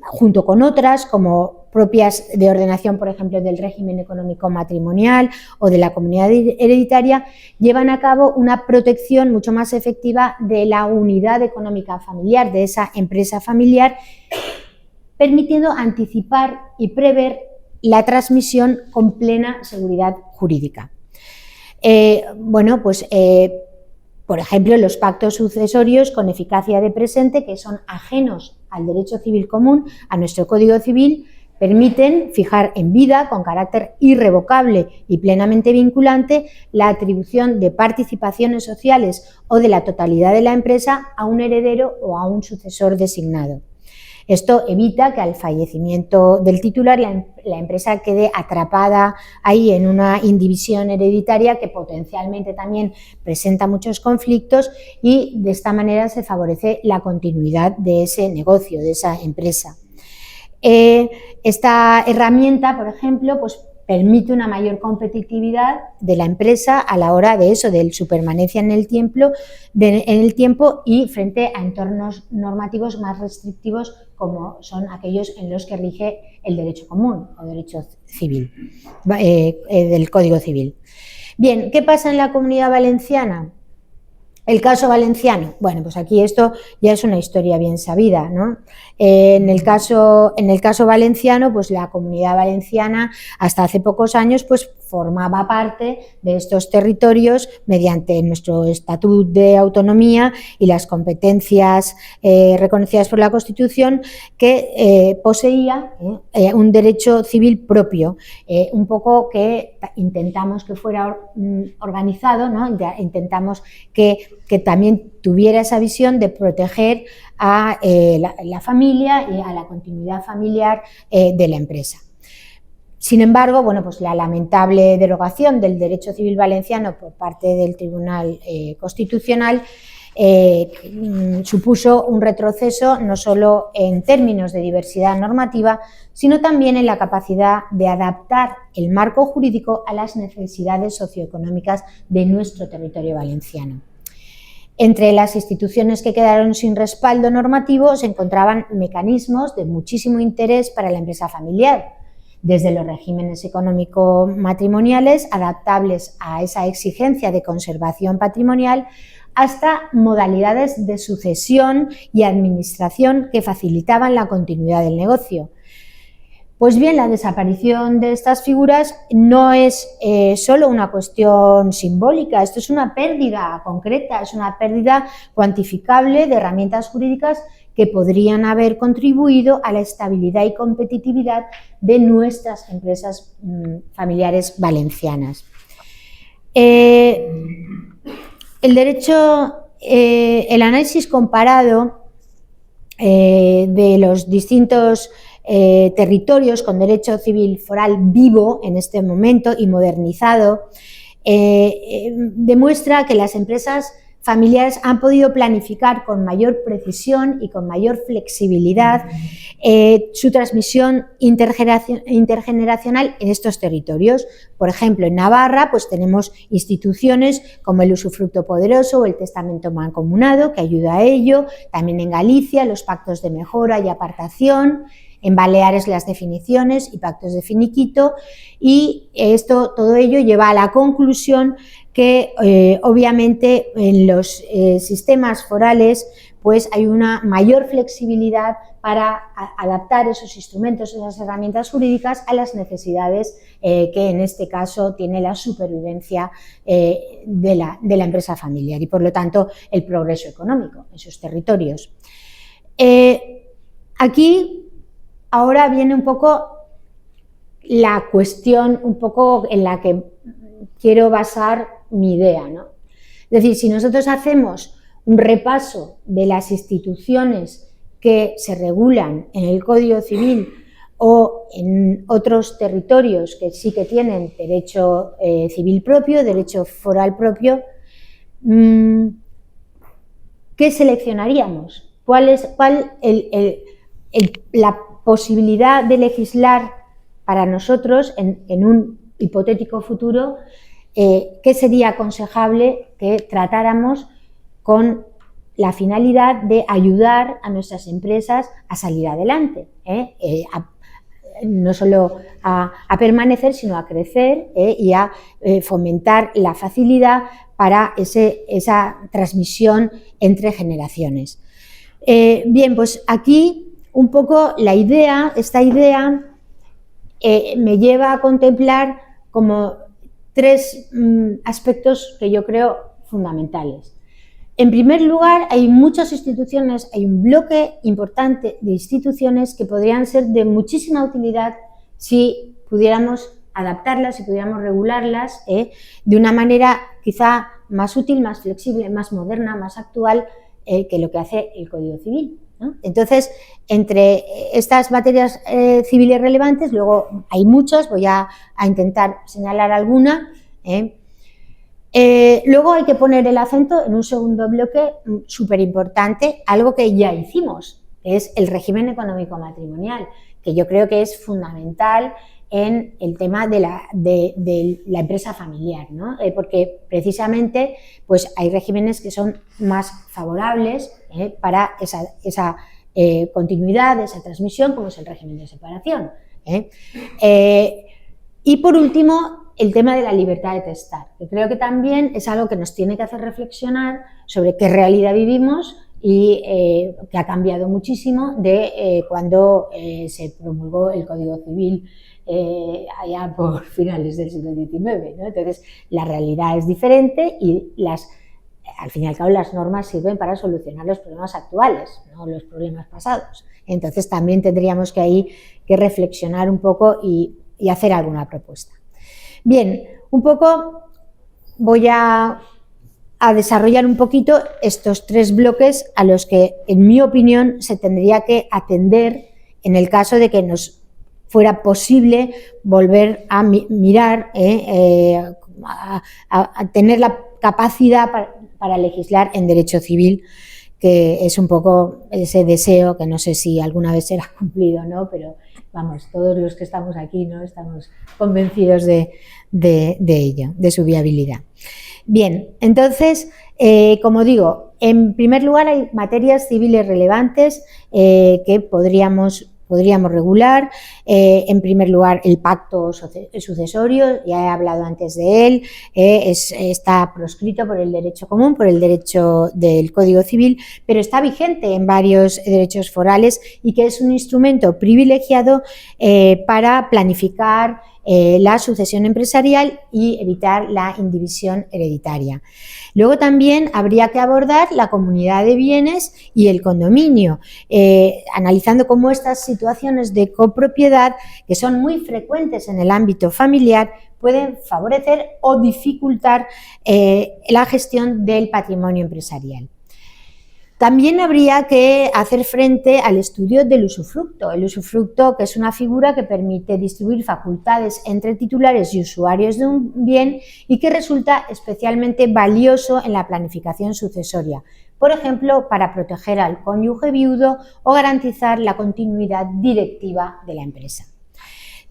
junto con otras como propias de ordenación, por ejemplo, del régimen económico matrimonial o de la comunidad hereditaria, llevan a cabo una protección mucho más efectiva de la unidad económica familiar, de esa empresa familiar, permitiendo anticipar y prever la transmisión con plena seguridad jurídica. Bueno, pues por ejemplo, los pactos sucesorios con eficacia de presente, que son ajenos al derecho civil común, a nuestro Código Civil, permiten fijar en vida, con carácter irrevocable y plenamente vinculante, la atribución de participaciones sociales o de la totalidad de la empresa a un heredero o a un sucesor designado. Esto evita que al fallecimiento del titular la empresa quede atrapada ahí en una indivisión hereditaria que potencialmente también presenta muchos conflictos y de esta manera se favorece la continuidad de ese negocio, de esa empresa. Esta herramienta, por ejemplo, pues permite una mayor competitividad de la empresa a la hora de eso, de su permanencia en el tiempo y frente a entornos normativos más restrictivos como son aquellos en los que rige el derecho común o derecho civil, del Código Civil. Bien, ¿qué pasa en la Comunidad Valenciana? El caso valenciano, bueno, pues aquí esto ya es una historia bien sabida, ¿no? En el caso valenciano, pues la Comunidad Valenciana hasta hace pocos años pues formaba parte de estos territorios mediante nuestro Estatuto de Autonomía y las competencias reconocidas por la Constitución, que poseía un derecho civil propio, un poco que intentamos que fuera organizado, ¿no? Intentamos que también tuviera esa visión de proteger a la familia y a la continuidad familiar de la empresa. Sin embargo, bueno, pues la lamentable derogación del derecho civil valenciano por parte del Tribunal Constitucional supuso un retroceso no solo en términos de diversidad normativa, sino también en la capacidad de adaptar el marco jurídico a las necesidades socioeconómicas de nuestro territorio valenciano. Entre las instituciones que quedaron sin respaldo normativo se encontraban mecanismos de muchísimo interés para la empresa familiar, desde los regímenes económico-matrimoniales adaptables a esa exigencia de conservación patrimonial hasta modalidades de sucesión y administración que facilitaban la continuidad del negocio. Pues bien, la desaparición de estas figuras no es solo una cuestión simbólica, esto es una pérdida concreta, es una pérdida cuantificable de herramientas jurídicas que podrían haber contribuido a la estabilidad y competitividad de nuestras empresas familiares valencianas. El análisis comparado de los distintos territorios con derecho civil foral vivo en este momento y modernizado demuestra que las empresas familiares han podido planificar con mayor precisión y con mayor flexibilidad su transmisión intergeneracional en estos territorios. Por ejemplo, en Navarra pues tenemos instituciones como el usufructo poderoso o el testamento mancomunado, que ayuda a ello. También en Galicia los pactos de mejora y apartación. En Baleares las definiciones y pactos de finiquito, y todo ello lleva a la conclusión que obviamente en los sistemas forales pues hay una mayor flexibilidad para adaptar esos instrumentos, esas herramientas jurídicas a las necesidades que en este caso tiene la supervivencia de la empresa familiar y por lo tanto el progreso económico en sus territorios. Aquí ahora viene un poco la cuestión un poco en la que quiero basar mi idea, ¿no? Es decir, si nosotros hacemos un repaso de las instituciones que se regulan en el Código Civil o en otros territorios que sí que tienen derecho civil propio, derecho foral propio, ¿qué seleccionaríamos? ¿Cuál es la posibilidad de legislar para nosotros en un hipotético futuro? ¿Qué sería aconsejable que tratáramos con la finalidad de ayudar a nuestras empresas a salir adelante, no solo a permanecer, sino a crecer y a fomentar la facilidad para esa transmisión entre generaciones? Bien, pues aquí un poco esta idea me lleva a contemplar como tres aspectos que yo creo fundamentales. En primer lugar, hay muchas instituciones, hay un bloque importante de instituciones que podrían ser de muchísima utilidad si pudiéramos adaptarlas, si pudiéramos regularlas de una manera quizá más útil, más flexible, más moderna, más actual que lo que hace el Código Civil, ¿no? Entonces, entre estas materias civiles relevantes, luego hay muchas, voy a intentar señalar alguna. Luego hay que poner el acento en un segundo bloque súper importante, algo que ya hicimos, que es el régimen económico matrimonial, que yo creo que es fundamental en el tema de la empresa familiar, ¿no? Porque precisamente pues hay regímenes que son más favorables para esa continuidad, esa transmisión, como es el régimen de separación. Y por último, el tema de la libertad de testar, que creo que también es algo que nos tiene que hacer reflexionar sobre qué realidad vivimos y que ha cambiado muchísimo de cuando se promulgó el Código Civil allá por finales del siglo XIX, ¿no? Entonces, la realidad es diferente y al fin y al cabo las normas sirven para solucionar los problemas actuales, no los problemas pasados. Entonces, también tendríamos que reflexionar un poco y hacer alguna propuesta. Bien, un poco voy a desarrollar un poquito estos tres bloques a los que, en mi opinión, se tendría que atender en el caso de que nos fuera posible volver a mirar, a tener la capacidad para legislar en derecho civil, que es un poco ese deseo que no sé si alguna vez será cumplido, ¿no? Pero vamos, todos los que estamos aquí, ¿no? Estamos convencidos de ello, de su viabilidad. Bien, entonces, como digo, en primer lugar hay materias civiles relevantes que podríamos regular. En primer lugar, el pacto sucesorio, ya he hablado antes de él, está proscrito por el derecho común, por el derecho del Código Civil, pero está vigente en varios derechos forales y que es un instrumento privilegiado para planificar la sucesión empresarial y evitar la indivisión hereditaria. Luego también habría que abordar la comunidad de bienes y el condominio, analizando cómo estas situaciones de copropiedad, que son muy frecuentes en el ámbito familiar, pueden favorecer o dificultar la gestión del patrimonio empresarial. También habría que hacer frente al estudio del usufructo. El usufructo, que es una figura que permite distribuir facultades entre titulares y usuarios de un bien y que resulta especialmente valioso en la planificación sucesoria, por ejemplo, para proteger al cónyuge viudo o garantizar la continuidad directiva de la empresa.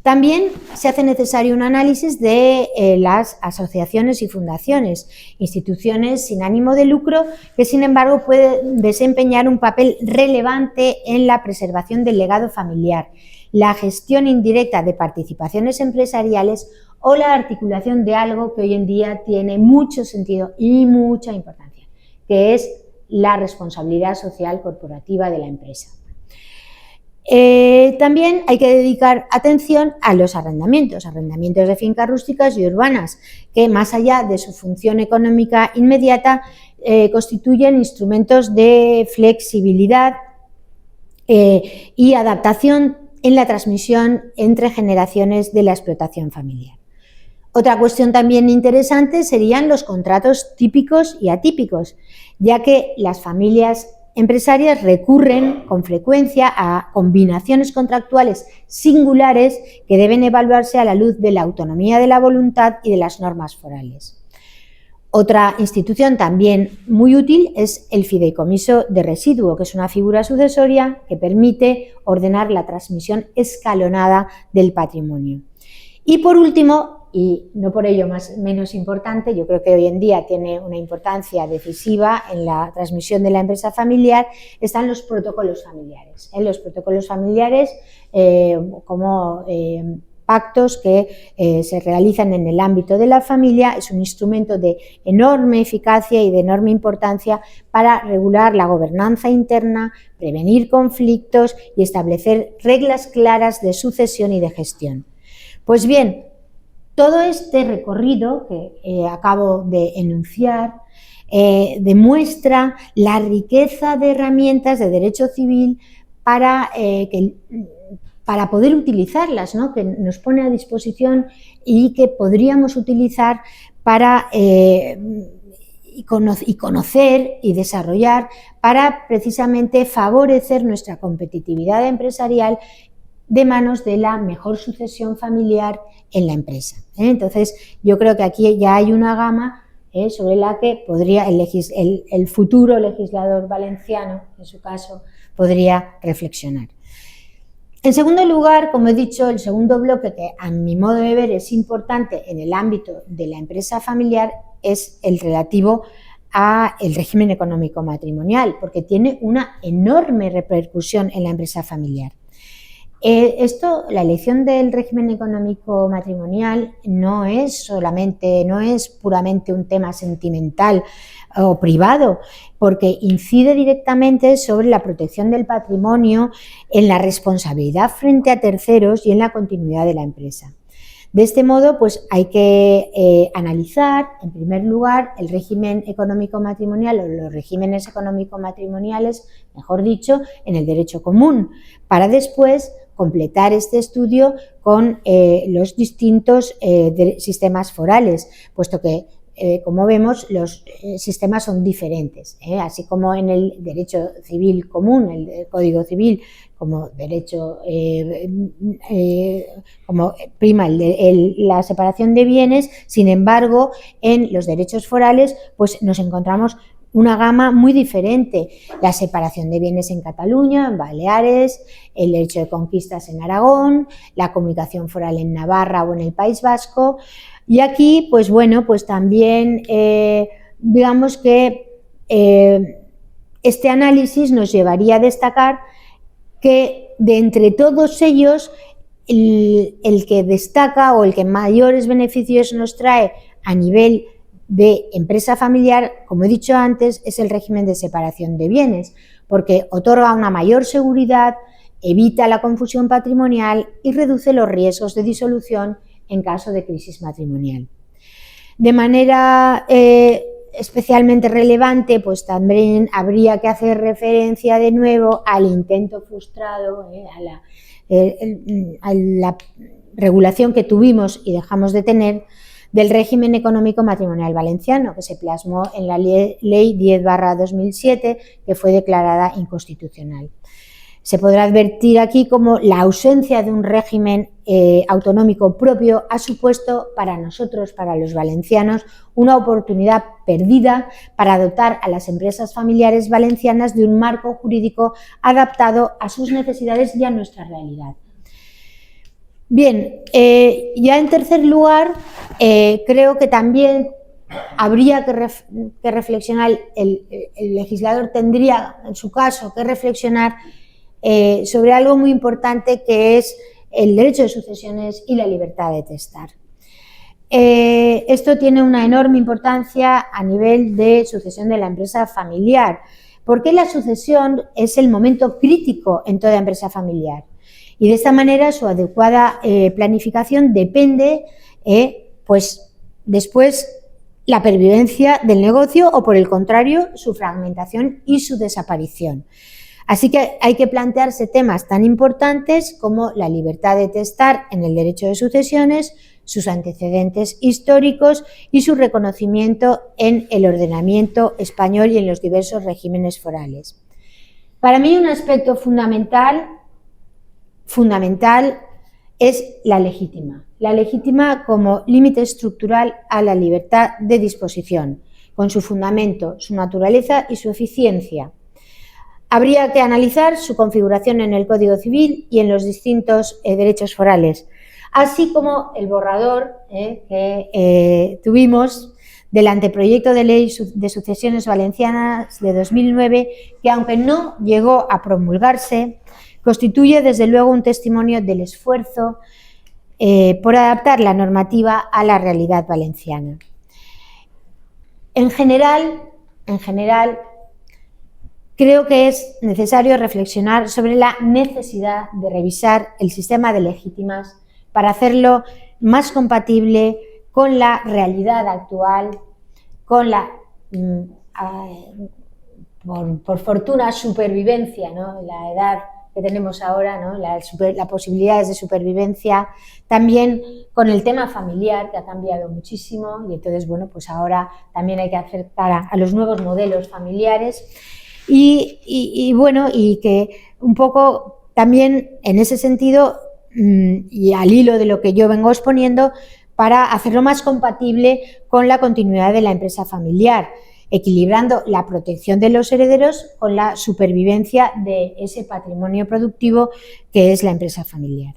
También se hace necesario un análisis de las asociaciones y fundaciones, instituciones sin ánimo de lucro que, sin embargo, pueden desempeñar un papel relevante en la preservación del legado familiar, la gestión indirecta de participaciones empresariales o la articulación de algo que hoy en día tiene mucho sentido y mucha importancia, que es la responsabilidad social corporativa de la empresa. También hay que dedicar atención a los arrendamientos de fincas rústicas y urbanas, que más allá de su función económica inmediata, constituyen instrumentos de flexibilidad y adaptación en la transmisión entre generaciones de la explotación familiar. Otra cuestión también interesante serían los contratos típicos y atípicos, ya que las familias empresarias recurren con frecuencia a combinaciones contractuales singulares que deben evaluarse a la luz de la autonomía de la voluntad y de las normas forales. Otra institución también muy útil es el fideicomiso de residuo, que es una figura sucesoria que permite ordenar la transmisión escalonada del patrimonio. Y por último, y no por ello menos importante, yo creo que hoy en día tiene una importancia decisiva en la transmisión de la empresa familiar, están los protocolos familiares. Los protocolos familiares como pactos que se realizan en el ámbito de la familia, es un instrumento de enorme eficacia y de enorme importancia para regular la gobernanza interna, prevenir conflictos y establecer reglas claras de sucesión y de gestión. Pues bien, todo este recorrido que acabo de enunciar demuestra la riqueza de herramientas de derecho civil para poder utilizarlas, ¿no? Que nos pone a disposición y que podríamos utilizar para conocer y desarrollar para precisamente favorecer nuestra competitividad empresarial de manos de la mejor sucesión familiar en la empresa. Entonces, yo creo que aquí ya hay una gama sobre la que podría el futuro legislador valenciano, en su caso, podría reflexionar. En segundo lugar, como he dicho, el segundo bloque que a mi modo de ver es importante en el ámbito de la empresa familiar es el relativo al régimen económico matrimonial, porque tiene una enorme repercusión en la empresa familiar. La elección del régimen económico matrimonial no es puramente un tema sentimental o privado, porque incide directamente sobre la protección del patrimonio, en la responsabilidad frente a terceros y en la continuidad de la empresa. De este modo, pues hay que analizar, en primer lugar, el régimen económico matrimonial o los regímenes económico matrimoniales, mejor dicho, en el derecho común, para después completar este estudio con los distintos sistemas forales, puesto que, como vemos, los sistemas son diferentes, así como en el derecho civil común, el Código Civil, como derecho, como prima la separación de bienes. Sin embargo, en los derechos forales, pues nos encontramos una gama muy diferente: la separación de bienes en Cataluña, en Baleares, el derecho de conquistas en Aragón, la comunicación foral en Navarra o en el País Vasco. Y aquí, pues bueno, pues también digamos que este análisis nos llevaría a destacar que de entre todos ellos el que destaca o el que mayores beneficios nos trae a nivel de empresa familiar, como he dicho antes, es el régimen de separación de bienes, porque otorga una mayor seguridad, evita la confusión patrimonial y reduce los riesgos de disolución en caso de crisis matrimonial. De manera especialmente relevante, pues también habría que hacer referencia de nuevo al intento frustrado, a la regulación que tuvimos y dejamos de tener del régimen económico matrimonial valenciano, que se plasmó en la Ley 10/2007, que fue declarada inconstitucional. Se podrá advertir aquí como la ausencia de un régimen autonómico propio ha supuesto para nosotros, para los valencianos, una oportunidad perdida para dotar a las empresas familiares valencianas de un marco jurídico adaptado a sus necesidades y a nuestra realidad. Bien, ya en tercer lugar, creo que también habría que reflexionar, el legislador tendría, en su caso, que reflexionar sobre algo muy importante, que es el derecho de sucesiones y la libertad de testar. Esto tiene una enorme importancia a nivel de sucesión de la empresa familiar, porque la sucesión es el momento crítico en toda empresa familiar y de esta manera su adecuada planificación depende, pues después, la pervivencia del negocio o, por el contrario, su fragmentación y su desaparición. Así que hay que plantearse temas tan importantes como la libertad de testar en el derecho de sucesiones, sus antecedentes históricos y su reconocimiento en el ordenamiento español y en los diversos regímenes forales. Para mí un aspecto fundamental es la legítima como límite estructural a la libertad de disposición, con su fundamento, su naturaleza y su eficiencia. Habría que analizar su configuración en el Código Civil y en los distintos derechos forales, así como el borrador que tuvimos del anteproyecto de ley de sucesiones valencianas de 2009, que aunque no llegó a promulgarse, constituye desde luego un testimonio del esfuerzo por adaptar la normativa a la realidad valenciana. En general, creo que es necesario reflexionar sobre la necesidad de revisar el sistema de legítimas para hacerlo más compatible con la realidad actual, con la, por fortuna, supervivencia, ¿no? La edad que tenemos ahora, ¿no? Las posibilidades de supervivencia, también con el tema familiar, que ha cambiado muchísimo, y entonces, bueno, pues ahora también hay que acercar a los nuevos modelos familiares. Y bueno, y que un poco también en ese sentido, y al hilo de lo que yo vengo exponiendo, para hacerlo más compatible con la continuidad de la empresa familiar, equilibrando la protección de los herederos con la supervivencia de ese patrimonio productivo que es la empresa familiar.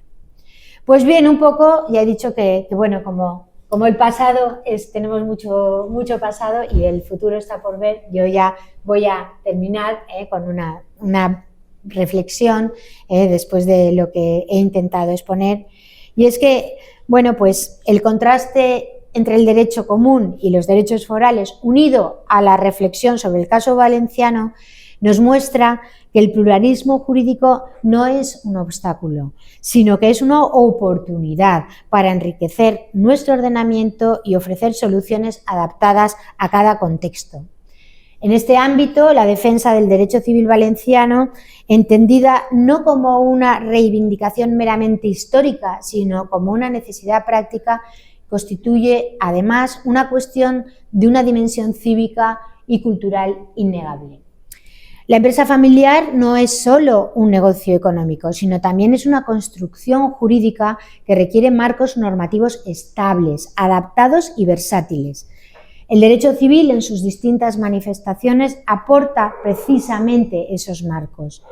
Pues bien, un poco, ya he dicho que bueno, como el pasado tenemos mucho pasado y el futuro está por ver, yo ya voy a terminar con una reflexión después de lo que he intentado exponer, y es que, bueno, pues el contraste entre el derecho común y los derechos forales, unido a la reflexión sobre el caso valenciano, nos muestra que el pluralismo jurídico no es un obstáculo, sino que es una oportunidad para enriquecer nuestro ordenamiento y ofrecer soluciones adaptadas a cada contexto. En este ámbito, la defensa del derecho civil valenciano, entendida no como una reivindicación meramente histórica, sino como una necesidad práctica, constituye además una cuestión de una dimensión cívica y cultural innegable. La empresa familiar no es solo un negocio económico, sino también es una construcción jurídica que requiere marcos normativos estables, adaptados y versátiles. El derecho civil, en sus distintas manifestaciones, aporta precisamente esos marcos.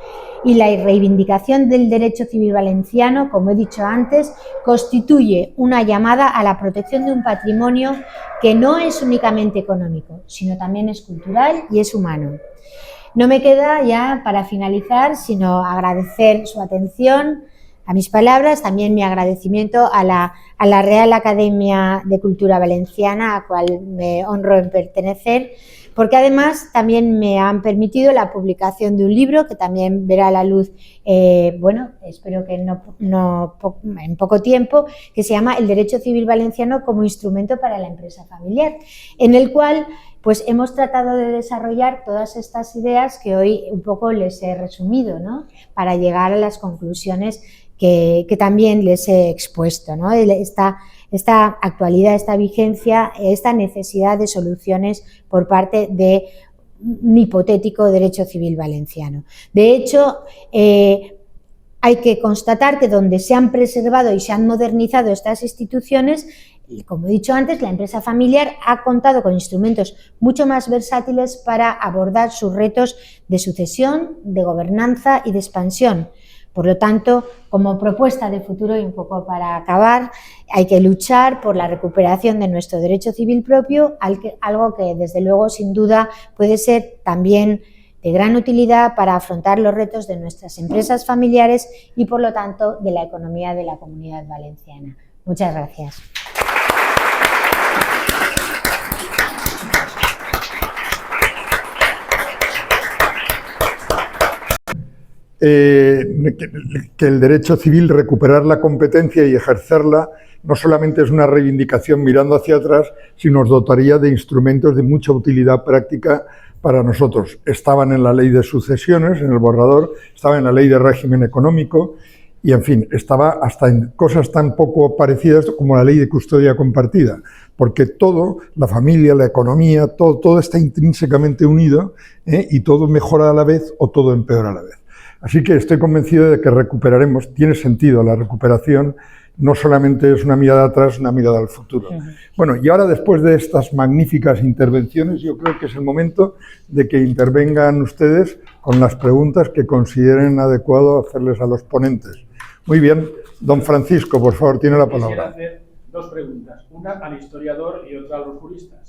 Y la reivindicación del derecho civil valenciano, como he dicho antes, constituye una llamada a la protección de un patrimonio que no es únicamente económico, sino también es cultural y es humano. No me queda ya para finalizar, sino agradecer su atención a mis palabras, también mi agradecimiento a la Real Academia de Cultura Valenciana, a cual me honro en pertenecer, porque además también me han permitido la publicación de un libro que también verá la luz, bueno, espero que en poco tiempo, que se llama El Derecho Civil Valenciano como instrumento para la empresa familiar, en el cual pues hemos tratado de desarrollar todas estas ideas que hoy un poco les he resumido, ¿no? Para llegar a las conclusiones que también les he expuesto, ¿no? Esta actualidad, esta vigencia, esta necesidad de soluciones por parte de un hipotético derecho civil valenciano. De hecho, hay que constatar que donde se han preservado y se han modernizado estas instituciones, y como he dicho antes, la empresa familiar ha contado con instrumentos mucho más versátiles para abordar sus retos de sucesión, de gobernanza y de expansión. Por lo tanto, como propuesta de futuro y un poco para acabar, hay que luchar por la recuperación de nuestro derecho civil propio, algo que desde luego sin duda puede ser también de gran utilidad para afrontar los retos de nuestras empresas familiares y por lo tanto de la economía de la Comunidad Valenciana. Muchas gracias. Que el derecho civil, recuperar la competencia y ejercerla, no solamente es una reivindicación mirando hacia atrás, sino nos dotaría de instrumentos de mucha utilidad práctica para nosotros. Estaban en la ley de sucesiones, en el borrador, estaba en la ley de régimen económico y, en fin, estaba hasta en cosas tan poco parecidas como la ley de custodia compartida, porque todo, la familia, la economía, todo está intrínsecamente unido, y todo mejora a la vez o todo empeora a la vez. Así que estoy convencido de que recuperaremos, tiene sentido la recuperación, no solamente es una mirada atrás, una mirada al futuro. Bueno, y ahora después de estas magníficas intervenciones, yo creo que es el momento de que intervengan ustedes con las preguntas que consideren adecuado hacerles a los ponentes. Muy bien, don Francisco, por favor, tiene la palabra. Quisiera hacer dos preguntas, una al historiador y otra a los juristas.